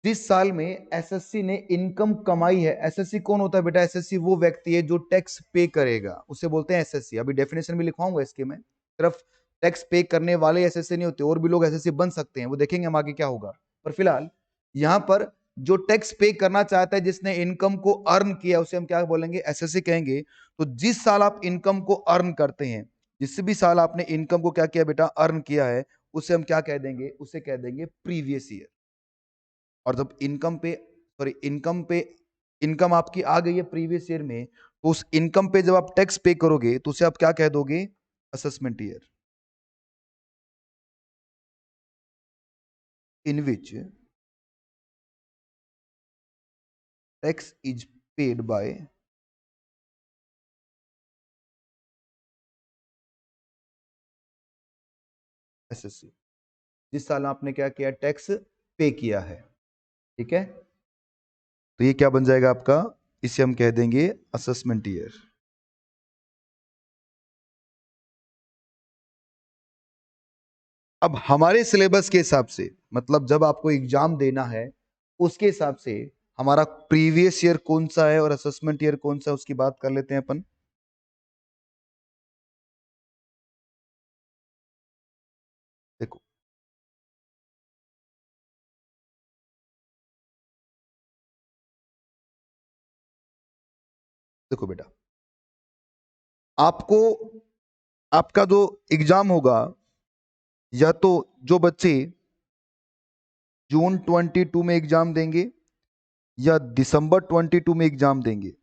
जिस साल में एसएससी ने इनकम कमाई है, एसएससी कौन होता है बेटा? एसएससी वो व्यक्ति है जो टैक्स पे करेगा, उसे बोलते हैं एसएससी। अभी डेफिनेशन भी लिखवाऊंगा इसके में। सिर्फ टैक्स पे करने वाले एसएससी नहीं होते, और भी लोग एसएससी बन सकते हैं, वो देखेंगे हम आगे क्या होगा। पर फिलहाल यहाँ पर जो टैक्स पे करना चाहता है, जिसने इनकम को अर्न किया, उसे हम क्या बोलेंगे? एसएससी कहेंगे। तो जिस साल आप इनकम को अर्न करते हैं, जिस भी साल आपने इनकम को क्या किया बेटा? अर्न किया है, उसे हम क्या कह देंगे? उसे कह देंगे प्रीवियस ईयर। और जब इनकम आपकी आ गई है प्रीवियस ईयर में, तो उस इनकम पे जब आप टैक्स पे करोगे, तो उसे आप क्या कह दोगे? Assessment year, in which tax is paid by SSC. जिस साल आपने क्या किया? टैक्स पे किया है। ठीक है, तो ये क्या बन जाएगा आपका? इसे हम कह देंगे असेसमेंट ईयर। अब हमारे सिलेबस के हिसाब से, मतलब जब आपको एग्जाम देना है, उसके हिसाब से हमारा प्रीवियस ईयर कौन सा है और असेसमेंट ईयर कौन सा है, उसकी बात कर लेते हैं अपन। देखो, देखो बेटा, आपको आपका जो एग्जाम होगा, या तो जो बच्चे जून 22 में एग्जाम देंगे या दिसंबर 22 में एग्जाम देंगे,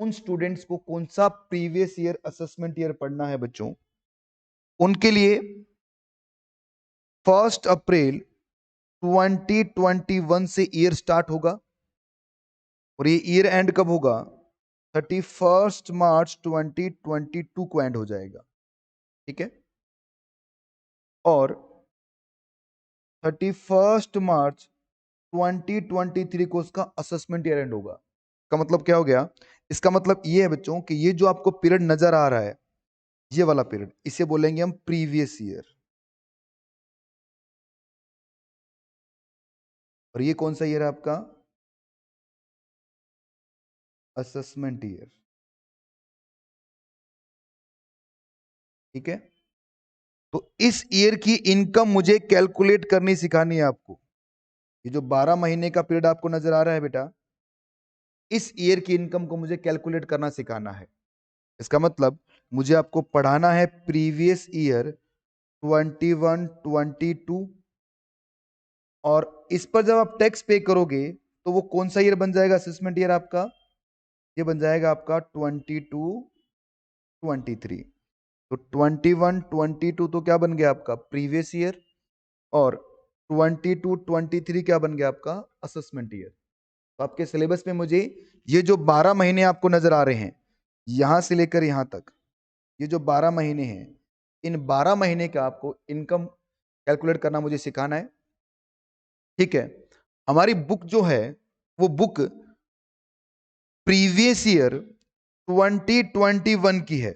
उन स्टूडेंट्स को कौन सा प्रीवियस ईयर असेसमेंट ईयर पढ़ना है बच्चों, उनके लिए 1 अप्रैल 2021 से ईयर स्टार्ट होगा, और ये ईयर एंड कब होगा? 31 मार्च 2022 को एंड हो जाएगा। ठीक है, और 31 मार्च 2023 को उसका असेसमेंट ईयर एंड होगा। इसका मतलब क्या हो गया? इसका मतलब ये है बच्चों कि ये जो आपको पीरियड नजर आ रहा है, ये वाला पीरियड, इसे बोलेंगे हम प्रीवियस ईयर। और ये कौन सा ईयर है आपका? Assessment year. ठीक है, तो इस ईयर की इनकम मुझे कैलकुलेट करनी सिखानी है आपको। ये जो 12 महीने का पीरियड आपको नजर आ रहा है बेटा, इस ईयर की इनकम को मुझे कैलकुलेट करना सिखाना है। इसका मतलब मुझे आपको पढ़ाना है प्रीवियस ईयर 21-22, और इस पर जब आप टैक्स पे करोगे, तो वो कौन सा ईयर बन जाएगा असेसमेंट ईयर आपका? ये बन जाएगा आपका 22-23। तो 21-22 तो क्या बन गया आपका? Previous year. और 22-23 क्या बन गया आपका? Assessment year. तो आपके सिलेबस में मुझे ये जो 12 महीने आपको नजर आ रहे हैं, यहां से लेकर यहां तक, ये जो 12 महीने हैं, इन 12 महीने का आपको इनकम कैलकुलेट करना मुझे सिखाना है। ठीक है, हमारी बुक जो है, वो बुक प्रीवियस ईयर 2021 की है।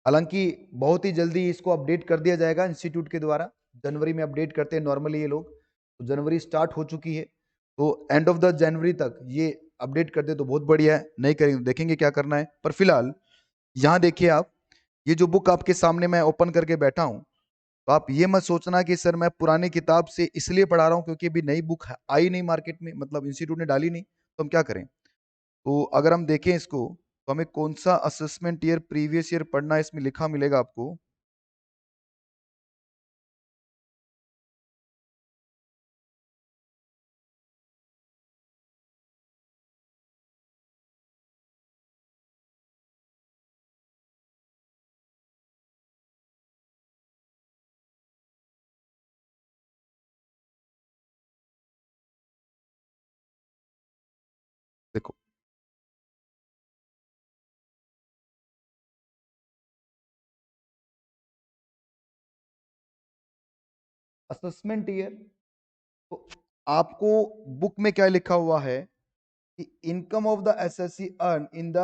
हालांकि बहुत ही जल्दी इसको अपडेट कर दिया जाएगा इंस्टीट्यूट के द्वारा। जनवरी में अपडेट करते हैं नॉर्मली ये लोग, तो जनवरी स्टार्ट हो चुकी है, तो एंड ऑफ द जनवरी तक ये अपडेट कर दे तो बहुत बढ़िया है। नहीं करेंगे, देखेंगे क्या करना है। पर फिलहाल यहाँ देखिए आप, ये जो बुक आपके सामने मैं ओपन करके बैठा हूँ, तो आप ये मत सोचना कि सर मैं पुरानी किताब से इसलिए पढ़ा रहा हूँ क्योंकि अभी नई बुक आई नहीं मार्केट में, मतलब इंस्टीट्यूट ने डाली नहीं, तो हम क्या करें? तो अगर हम देखें इसको, तो हमें कौन सा असेसमेंट ईयर प्रीवियस ईयर पढ़ना है, इसमें लिखा मिलेगा आपको। देखो, असेसमेंट ईयर, तो आपको बुक में क्या लिखा हुआ है कि income of the assessee earn in the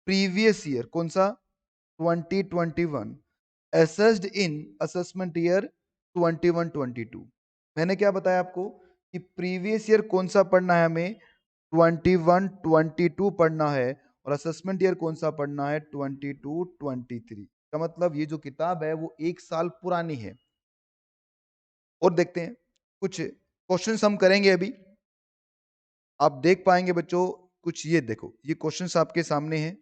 previous year, कौन सा? 2021, असेस्ड इन असेसमेंट ईयर 21-22। मैंने क्या बताया आपको? कि प्रीवियस ईयर कौन सा पढ़ना है हमें, 21 22 पढ़ना है, और असेसमेंट ईयर कौन सा पढ़ना है, 22 23। का मतलब ये जो किताब है वो 1 साल पुरानी है। और देखते हैं कुछ क्वेश्चंस हम करेंगे अभी, आप देख पाएंगे बच्चों। कुछ ये देखो, ये क्वेश्चंस आपके सामने हैं।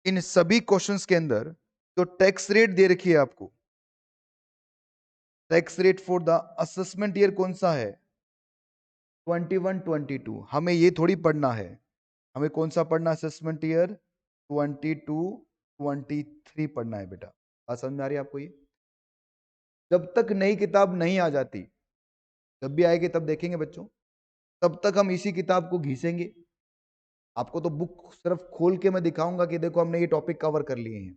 इन सभी क्वेश्चंस के अंदर जो टैक्स रेट दे रखी है आपको, tax rate for the assessment year कौन सा है, 21 22। हमें ये थोड़ी पढ़ना है, हमें कौन सा पढ़ना, असेसमेंट ईयर 22 23 पढ़ना है बेटा। बात समझ में आ रही है आपको ये? जब तक नई किताब नहीं आ जाती, जब भी आएगी तब देखेंगे बच्चों, तब तक हम इसी किताब को घिसेंगे। आपको तो बुक सिर्फ खोल के मैं दिखाऊंगा कि देखो हमने ये टॉपिक कवर कर लिए हैं।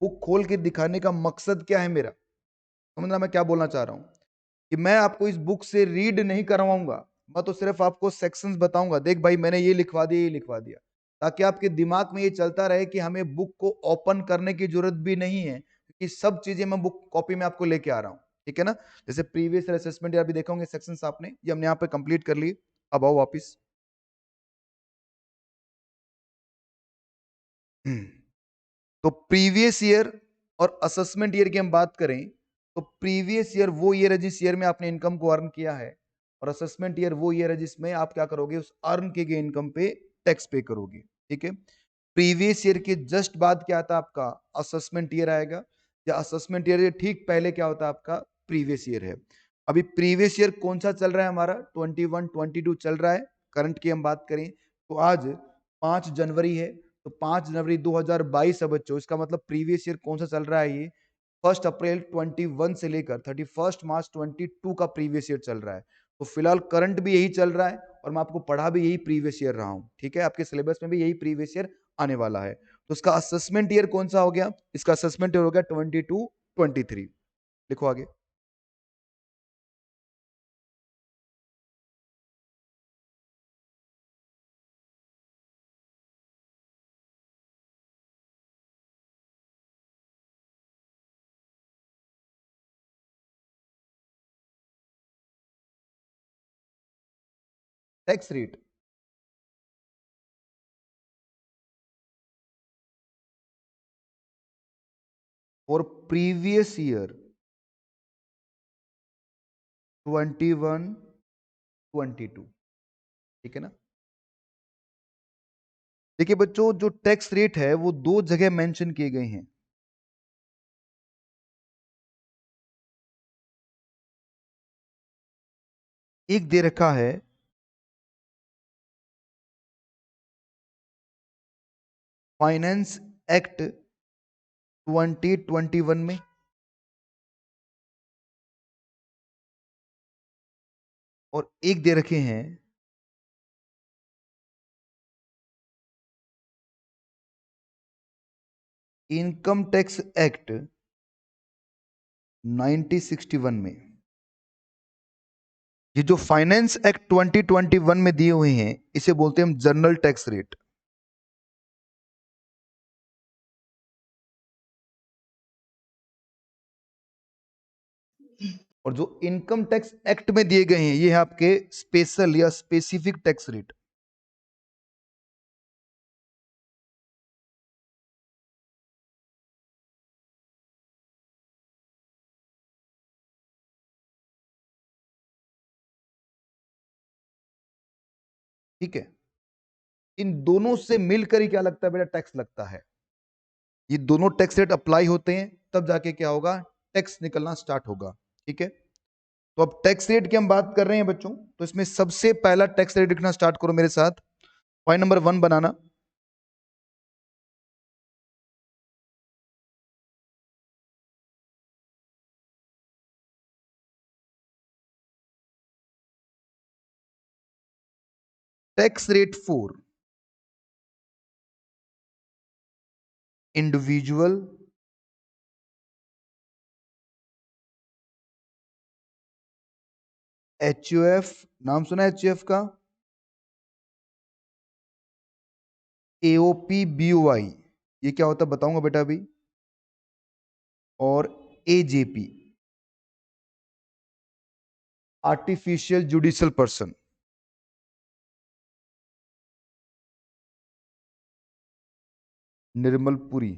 बुक खोल के दिखाने का मकसद क्या है मेरा, समझना मैं क्या बोलना चाह रहा हूं, कि मैं आपको इस बुक से रीड नहीं करवाऊंगा, मैं तो सिर्फ आपको सेक्शंस बताऊंगा, देख भाई मैंने ये लिखवा दिया, ये लिखवा दिया, ताकि आपके दिमाग में ये चलता रहे कि हमें बुक को ओपन करने की जरूरत भी नहीं है, क्योंकि सब चीजें मैं बुक कॉपी में आपको लेके आ रहा हूं। ठीक है ना? जैसे प्रीवियस असेसमेंट या भी देखा होंगे सेक्शंस आपने, ये हमने यहाँ पे कंप्लीट कर लिए। अब आओ वापिस। तो प्रीवियस ईयर और असेसमेंट ईयर की हम बात करें, तो प्रीवियस ईयर वो ईयर है जिस ईयर में आपने इनकम को अर्न किया है, और असेसमेंट ईयर वो ईयर है जिसमें आप क्या करोगे, उस अर्न किए गए इनकम पे टैक्स पे करोगे। ठीक है? प्रीवियस ईयर के जस्ट बाद क्या आता है आपका, असेसमेंट ईयर आएगा, या असेसमेंट ईयर ठीक पहले क्या होता है आपका, प्रीवियस ईयर है। अभी प्रीवियस ईयर कौन सा चल रहा है हमारा, 21 22 चल रहा है। करंट की हम बात करें तो आज 5 जनवरी है, तो 5 जनवरी 2022 है बच्चों। इसका मतलब प्रीवियस ईयर कौन सा चल रहा है, ये 1 अप्रैल 21 से लेकर 31 मार्च 22 का प्रीवियस ईयर चल रहा है। तो फिलहाल करंट भी यही चल रहा है, और मैं आपको पढ़ा भी यही प्रीवियस ईयर रहा हूं। ठीक है? आपके सिलेबस में भी यही प्रीवियस ईयर आने वाला है। तो इसका असेसमेंट ईयर कौन सा हो गया, इसका असेसमेंट ईयर हो गया 22 23। लिखो आगे। टैक्स रेट और प्रीवियस ईयर 21 22। ठीक है ना? देखिए बच्चों, जो टैक्स रेट है वो दो जगह मेंशन किए गए हैं। एक दे रखा है फाइनेंस एक्ट 2021 में, और एक दे रखे हैं इनकम टैक्स एक्ट 1961 में। ये जो फाइनेंस एक्ट 2021 में दिए हुए हैं, इसे बोलते हैं हम जनरल टैक्स रेट। और जो इनकम टैक्स एक्ट में दिए गए हैं, ये है आपके स्पेशल या स्पेसिफिक टैक्स रेट। ठीक है? इन दोनों से मिलकर ही क्या लगता है बेटा, टैक्स लगता है। ये दोनों टैक्स रेट अप्लाई होते हैं, तब जाके क्या होगा, टैक्स निकलना स्टार्ट होगा। ठीक है? तो अब टैक्स रेट की हम बात कर रहे हैं बच्चों, तो इसमें सबसे पहला टैक्स रेट लिखना स्टार्ट करो मेरे साथ। Point number 1 banana, tax rate for individual HUF, नाम सुना है एचयूएफ का, एओपी बीओआई, ये क्या होता है बताऊंगा बेटा अभी, और एजेपी, आर्टिफिशियल जुडिशियल पर्सन। निर्मलपुरी,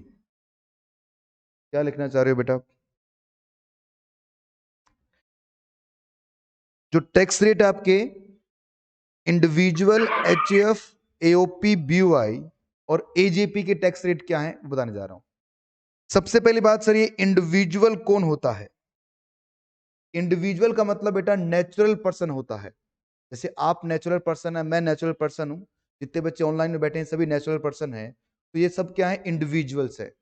क्या लिखना चाह रहे हो बेटा? जो टैक्स रेट आपके इंडिविजुअल, एचएफ, एओपी, बीओआई और एजेपी के टैक्स रेट क्या है बताने जा रहा हूं। सबसे पहली बात सर, ये इंडिविजुअल कौन होता है? इंडिविजुअल का मतलब बेटा नेचुरल पर्सन होता है। जैसे आप नेचुरल पर्सन है, मैं नेचुरल पर्सन हूं, जितने बच्चे ऑनलाइन में बैठे हैं सभी नेचुरल पर्सन हैं। तो ये सब क्या है? इंडिविजुअल्स है।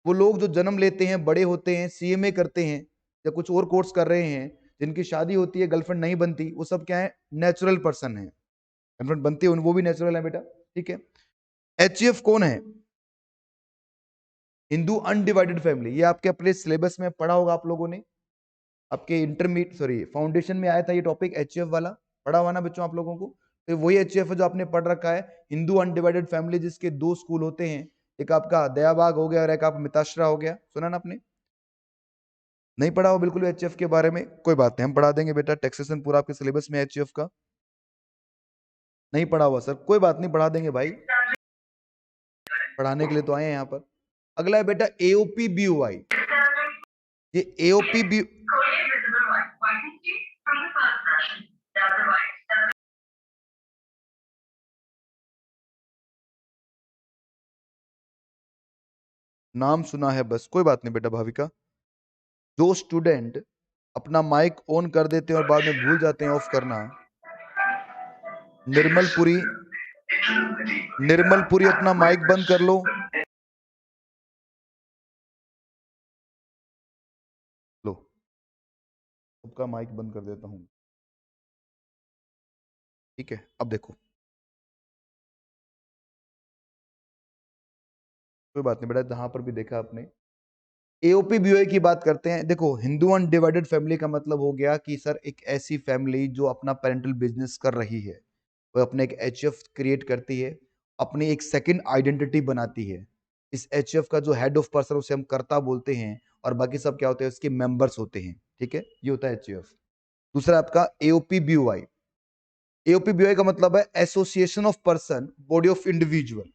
वो लोग जो जन्म लेते हैं, बड़े होते हैं, सीएमए करते हैं या कुछ और कोर्स कर रहे हैं, जिनकी शादी होती है, गर्लफ्रेंड नहीं बनती, वो सब क्या है? नेचुरल पर्सन है। गर्लफ्रेंड बनती है वो भी नेचुरल है बेटा, ठीक है। एचईएफ कौन है? Hindu undivided family. ये आपके अपने सिलेबस में पढ़ा होगा आप लोगों ने, आपके इंटरमीडिएट सॉरी फाउंडेशन में आया था ये टॉपिक, एचईएफ वाला पढ़ा हुआ ना बच्चों आप लोगों को? तो वही एचईएफ है जो आपने पढ़ रखा है, हिंदू अनडिवाइडेड फैमिली, जिसके दो स्कूल होते हैं, एक आपका दयाबाग हो गया और एक आप मिताश्रा हो गया। सुना ना आपने? नहीं पढ़ा हो बिल्कुल एचएफ के बारे में? कोई बात नहीं, हम पढ़ा देंगे बेटा, टैक्सेशन पूरा आपके सिलेबस में एचएफ का। नहीं पढ़ा हुआ सर, कोई बात नहीं, पढ़ा देंगे भाई, पढ़ाने के लिए तो आए हैं यहाँ पर। अगला है बेटा एओपी बीओआई। ये एओपी बी, नाम सुना है बस, कोई बात नहीं बेटा भाविका। जो स्टूडेंट अपना माइक ऑन कर देते हैं और बाद में भूल जाते हैं ऑफ करना, निर्मलपुरी, निर्मलपुरी अपना माइक बंद कर लो। लो, सबका माइक बंद कर देता हूं, ठीक है। अब देखो, कोई बात नहीं बेटा, जहां पर भी देखा आपने। एओपी बीओए की बात करते हैं। देखो, हिंदू अनडिवाइडेड फैमिली का मतलब हो गया कि सर एक ऐसी फैमिली जो अपना पेरेंटल बिजनेस कर रही है, वो अपने एक एचएफ क्रिएट करती है, अपनी एक सेकंड आइडेंटिटी बनाती है। इस एचएफ का जो हेड ऑफ पर्सन उसे हम कर्ता बोलते हैं, और बाकी सब क्या होते हैं? उसके मेंबर्स होते हैं, ठीक है। ये होता है एचएफ। दूसरा आपका एओपी बीओआई। एओपी बीओआई का मतलब है association of person, body of individual.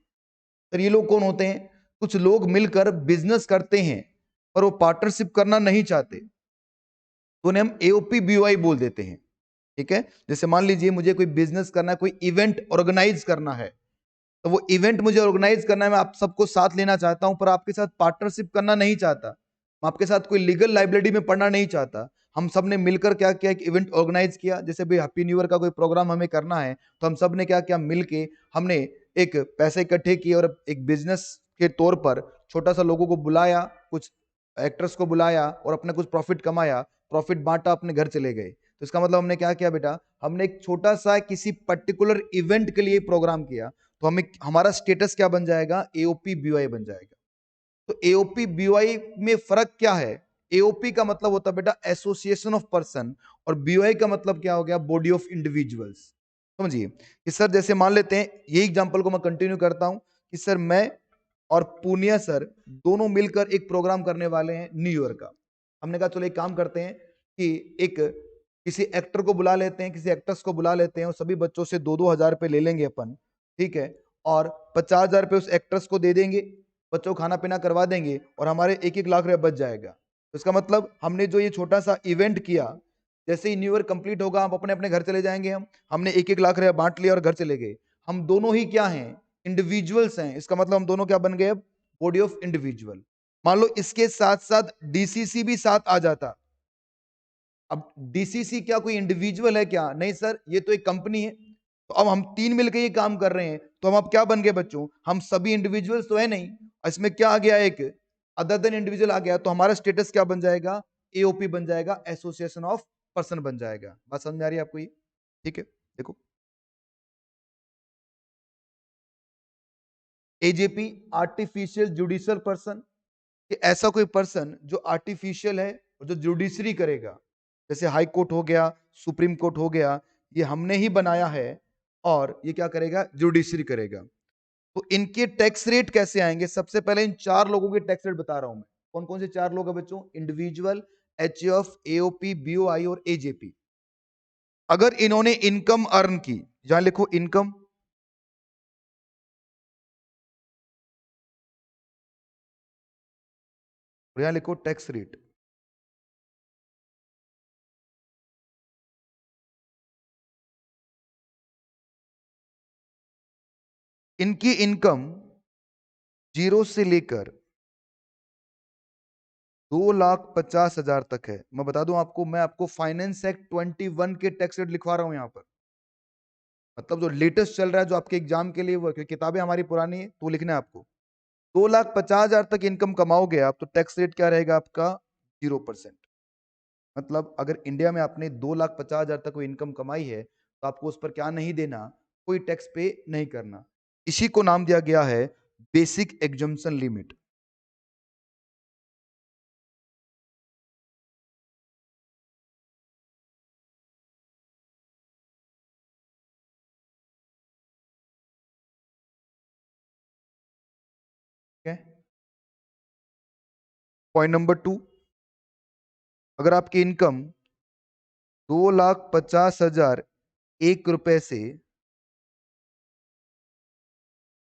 Sir ये लोग कौन होते हैं? कुछ लोग मिलकर बिजनेस करते हैं पर वो पार्टनरशिप करना नहीं चाहते, तो उन्हें हम एओपी बीओआई बोल देते हैं, ठीक है। जैसे मान लीजिए मुझे कोई बिजनेस करना है, कोई इवेंट ऑर्गेनाइज करना है, तो वो इवेंट मुझे ऑर्गेनाइज करना है, मैं आप सबको साथ लेना चाहता हूं, पर आपके साथ पार्टनरशिप करना नहीं चाहता, मैं आपके साथ कोई लीगल लाइबिलिटी में पड़ना नहीं चाहता। हम सब ने मिलकर क्या किया? एक इवेंट ऑर्गेनाइज किया। जैसे भी हैप्पी न्यू ईयर का कोई प्रोग्राम हमें करना है, तो हम सब ने क्या किया? मिलके हमने एक पैसे इकट्ठे किए और एक बिजनेस के तौर पर छोटा सा लोगों को बुलाया, कुछ एक्टर्स को बुलाया और अपने कुछ प्रॉफिट कमाया, प्रॉफिट बांटा, अपने घर चले गए। तो इसका मतलब हमने क्या किया बेटा? हमने एक छोटा सा किसी पर्टिकुलर इवेंट के लिए प्रोग्राम किया, तो हमें हमारा स्टेटस क्या बन जाएगा? एओपी बीओआई बन जाएगा। तो एओपी बीओआई में फर्क क्या है? एओपी का मतलब होता है बेटा एसोसिएशन ऑफ पर्सन, और बीओआई का मतलब क्या हो गया? Body of individuals. समझिए कि सर जैसे मान लेते हैं, ये एग्जांपल को मैं कंटिन्यू करता हूं कि सर मैं और पूनिया सर दोनों मिलकर एक प्रोग्राम करने वाले हैं न्यू ईयर का। हमने कहा चलो एक काम करते हैं कि एक किसी एक्टर को बुला लेते हैं, किसी एक्ट्रेस को बुला लेते हैं, और सभी बच्चों से 2-2 हज़ार रुपए ले लेंगे अपन, ठीक है। और 50,000 रुपए उस एक्ट्रेस को दे देंगे, बच्चों को खाना पीना करवा देंगे, और हमारे 1-1 लाख रुपए बच जाएगा। तो इसका मतलब हमने जो ये छोटा सा इवेंट किया, जैसे ही न्यू ईयर कंप्लीट होगा हम अपने अपने घर चले जाएंगे, हम हमने 1-1 लाख रुपया बांट लिया और घर चले गए। हम दोनों ही क्या हैं? इंडिविजुअल्स हैं। इसका मतलब हम दोनों क्या बन गए? अब बॉडी ऑफ इंडिविजुअल। मान लो इसके साथ साथ डीसीसी भी साथ आ जाता। अब डीसीसी क्या कोई इंडिविजुअल है क्या? नहीं सर, ये तो एक कंपनी है। तो अब हम तीन मिलकर ये काम कर रहे हैं, तो हम अब क्या बन गए बच्चों? हम सभी इंडिविजुअल्स तो है नहीं, इसमें क्या आ गया? एक अदर देन इंडिविजुअल आ गया, तो हमारा स्टेटस क्या बन जाएगा? एओपी बन जाएगा, एसोसिएशन ऑफ पर्सन बन जाएगा। बात समझ में आ रही है आपको ये? ठीक है, देखो एजेपी आर्टिफिशियल जुडिशियल पर्सन, कि ऐसा कोई पर्सन जो आर्टिफिशियल है और जो जुडिशरी करेगा, जैसे हाई कोर्ट हो गया, सुप्रीम कोर्ट हो गया, ये हमने ही बनाया है, और ये क्या करेगा? जुडिशरी करेगा। तो इनके टैक्स रेट कैसे आएंगे? सबसे पहले इन चार लोगों के टैक्स रेट बता रहा हूं मैं। कौन कौन से 4 लोग हैं बच्चों? इंडिविजुअल, एचयूएफ, एओपी, बीओआई और एजेपी। अगर इन्होंने इनकम अर्न की, यहां लिखो इनकम, और यहां लिखो टैक्स रेट। इनकी इनकम 0 से लेकर 2,50,000 तक है। मैं बता दूं आपको, मैं आपको फाइनेंस एक्ट 21 के टैक्स रेट लिखवा रहा हूं यहां पर। मतलब जो लेटेस्ट चल रहा है, जो आपके एग्जाम के लिए वो है, क्योंकि किताबें हमारी पुरानी है तो लिखना है आपको। 2,50,000 तक इनकम कमाओगे आप तो टैक्स रेट क्या रहेगा आपका? 0%। मतलब अगर इंडिया में आपने 2,50,000 तक कोई इनकम कमाई है तो आपको उस पर क्या नहीं देना? कोई टैक्स पे नहीं करना। इसी को नाम दिया गया है basic exemption limit. Point number 2, अगर आपकी इनकम 2,50,001 रुपए से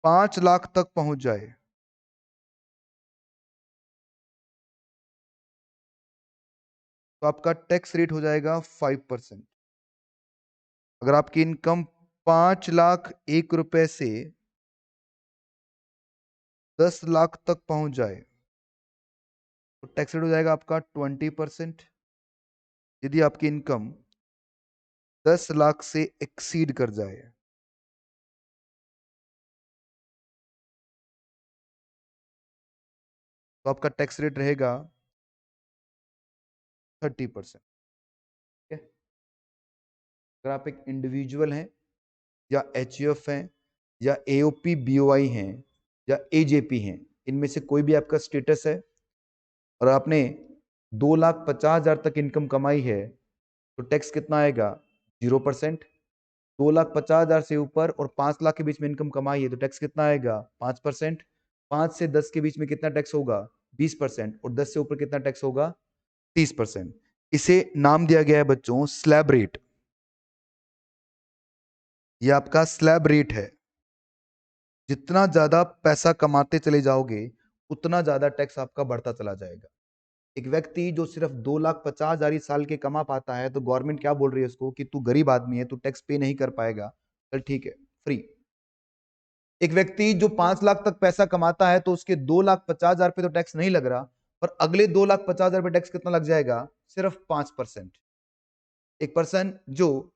5 लाख तक पहुंच जाए तो आपका टैक्स रेट हो जाएगा 5%। अगर आपकी इनकम 5,01,000 रुपए से 10 लाख तक पहुंच जाए तो टैक्स रेट हो जाएगा आपका 20%। यदि आपकी इनकम 10 लाख से एक्सीड कर जाए तो आपका टैक्स रेट रहेगा 30%। ठीक है। अगर आप एक इंडिविजुअल हैं या एचयूएफ हैं या एओपी बीओआई हैं या एजेपी हैं, इनमें से कोई भी आपका स्टेटस है और आपने 2,50,000 तक इनकम कमाई है तो टैक्स कितना आएगा? 0%। 2,50,000 से ऊपर और 5 लाख के बीच में इनकम कमाई है तो टैक्स कितना आएगा? 5%। 5 से 10 के बीच में कितना टैक्स होगा? 20%। और 10 से ऊपर कितना टैक्स होगा? 30%। इसे नाम दिया गया है बच्चों स्लैब रेट। ये आपका स्लैब रेट है। जितना ज्यादा पैसा कमाते चले जाओगे उतना ज्यादा टैक्स आपका बढ़ता चला जाएगा। एक व्यक्ति जो सिर्फ 2,50,000 ही साल के कमा पाता है तो गवर्नमेंट क्या बोल रही है उसको कि तू गरीब आदमी है, तू टैक्स पे नहीं कर पाएगा, चल ठीक है फ्री। एक व्यक्ति जो 5 लाख तक पैसा कमाता है तो उसके 2,50,000 पे तो टैक्स नहीं लग रहा, पर अगले 2,50,000 पे टैक्स कितना लग जाएगा? सिर्फ 5%। एक पर्सन जो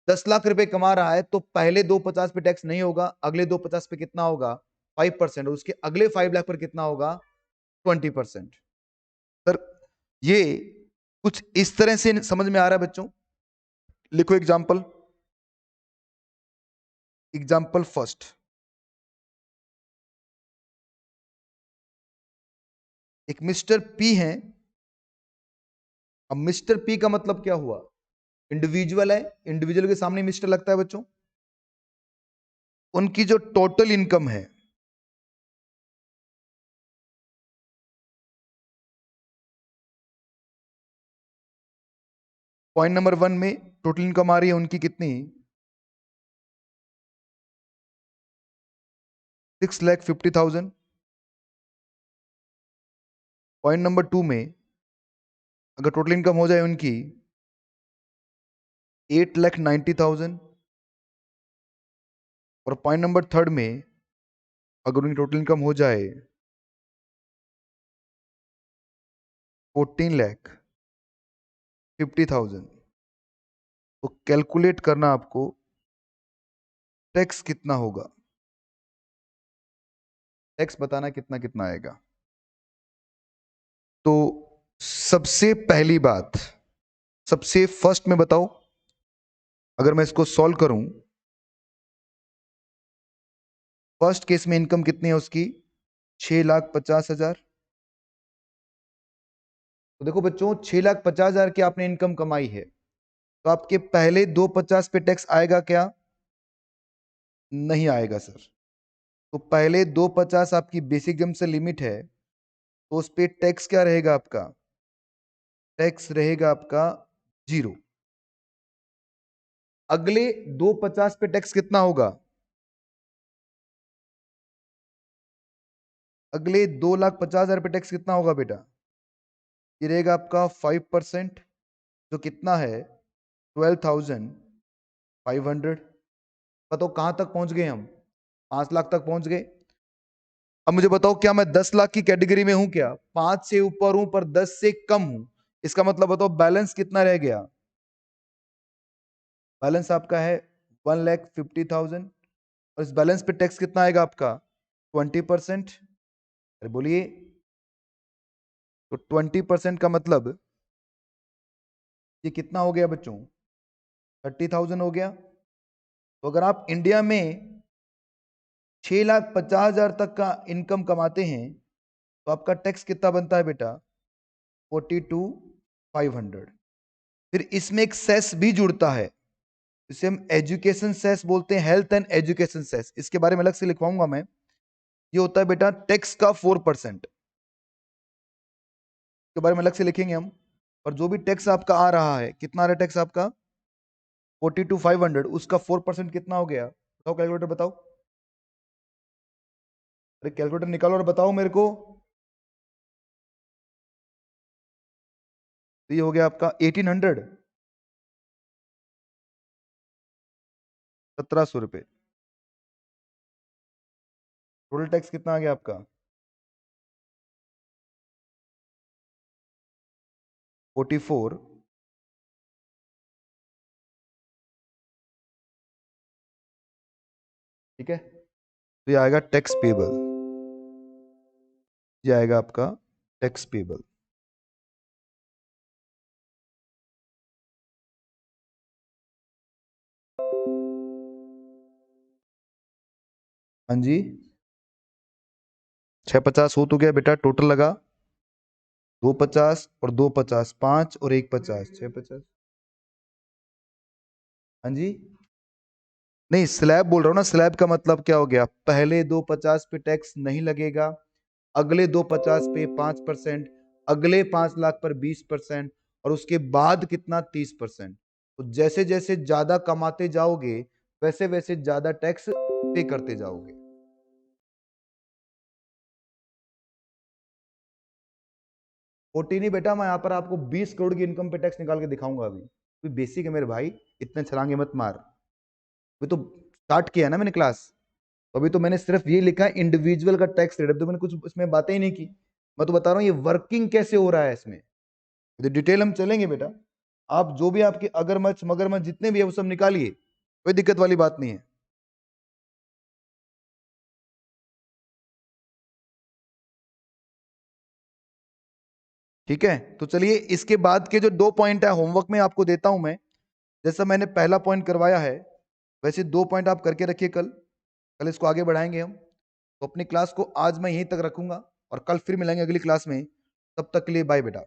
10 लाख रुपए कमा रहा है तो पहले 2,50 पे टैक्स नहीं होगा, अगले 2,50 पे कितना होगा? 5%। और उसके अगले 5 लाख पर कितना होगा? 20%। सर ये कुछ इस तरह से समझ में आ रहा है बच्चों? लिखो एग्जाम्पल। एग्जाम्पल फर्स्ट, एक मिस्टर पी है। अब मिस्टर पी का मतलब क्या हुआ? इंडिविजुअल है, इंडिविजुअल के सामने मिस्टर लगता है बच्चों। उनकी जो टोटल इनकम है, पॉइंट नंबर 1 में टोटल इनकम आ रही है उनकी कितनी? 6,50,000। पॉइंट नंबर 2 में अगर टोटल इनकम हो जाए उनकी 8,90,000। और पॉइंट नंबर 3 में अगर उनकी टोटल इनकम हो जाए 14,50,000, तो कैलकुलेट करना आपको टैक्स कितना होगा। टैक्स बताना कितना कितना आएगा। तो सबसे पहली बात, सबसे फर्स्ट में बताओ, अगर मैं इसको सॉल्व करूं, फर्स्ट केस में इनकम कितनी है उसकी? 6,50,000। तो देखो बच्चों, 6,50,000 की आपने इनकम कमाई है तो आपके पहले 2,50 पे टैक्स आएगा क्या? नहीं आएगा सर। तो पहले 2,50 आपकी बेसिक जम से लिमिट है, तो उस पे टैक्स क्या रहेगा आपका? टैक्स रहेगा आपका 0। अगले 250 पे टैक्स कितना होगा? अगले 2,50,000 पे टैक्स कितना होगा बेटा? ये रहेगा आपका 5%, जो कितना है 12,500। बताओ कहां तक पहुंच गए हम? 5 लाख तक पहुंच गए। अब मुझे बताओ, क्या मैं 10 लाख की कैटेगरी में हूं क्या? 5 से ऊपर हूं पर 10 से कम हूं। इसका मतलब बताओ बैलेंस कितना रह गया? बैलेंस आपका है 1,50,000। और इस बैलेंस पे टैक्स कितना आएगा आपका? 20%। अरे बोलिए। तो 20% का मतलब ये कितना हो गया बच्चों? 30,000 हो गया। तो अगर आप इंडिया में 6,50,000 तक का इनकम कमाते हैं तो आपका टैक्स कितना बनता है बेटा? 42,500। फिर इसमें एक सेस भी जुड़ता है, इसे हम एजुकेशन सेस बोलते हैं, हेल्थ एंड एजुकेशन सेस। इसके बारे में अलग से लिखवाऊंगा मैं। ये होता है बेटा टैक्स का 4%, के बारे में अलग से लिखेंगे हम। और जो भी टैक्स आपका आ रहा है, कितना आ रहा है टैक्स आपका? 42,500, उसका 4% कितना हो गया? बताओ कैलकुलेटर बताओ। अरे कैलकुलेटर निकालो और बताओ मेरे को। तो ये हो गया आपका 1,800, 1,700 रुपये। टोटल टैक्स कितना आ गया आपका? 44। ठीक है, तो ये आएगा टैक्स पेबल। ये आएगा आपका टैक्स पेबल। हाँ जी, 650 हो तो गया बेटा। टोटल लगा 250 और 250, 5 और 150, 650। हाँ जी, नहीं स्लैब बोल रहा हूँ ना। स्लैब का मतलब क्या हो गया? पहले 250 पे टैक्स नहीं लगेगा, अगले 250 पे 5%, अगले 5 लाख पर 20%, और उसके बाद कितना? 30%। तो जैसे जैसे ज्यादा कमाते जाओगे वैसे वैसे ज्यादा टैक्स पे करते जाओगे। 40 नहीं बेटा, मैं यहाँ पर आपको 20 करोड़ की इनकम पे टैक्स निकाल के दिखाऊंगा अभी। बेसिक है मेरे भाई, इतने छलांगे मत मार। अभी तो स्टार्ट किया ना मैंने क्लास। तो अभी तो मैंने सिर्फ ये लिखा है इंडिविजुअल का टैक्स रेट, तो मैंने कुछ इसमें बातें ही नहीं की। मैं तो बता रहा हूँ ये वर्किंग कैसे हो रहा है इसमें। तो डिटेल हम चलेंगे बेटा। आप जो भी आपके अगरमच्छ मगरमच्छ जितने भी है वो सब निकालिए, कोई दिक्कत वाली बात नहीं है। ठीक है, तो चलिए इसके बाद के जो 2 पॉइंट है होमवर्क में आपको देता हूं मैं। जैसा मैंने पहला पॉइंट करवाया है वैसे 2 पॉइंट आप करके रखिए। कल कल इसको आगे बढ़ाएंगे हम। तो अपनी क्लास को आज मैं यहीं तक रखूंगा और कल फिर मिलेंगे अगली क्लास में। तब तक के लिए बाय बेटा।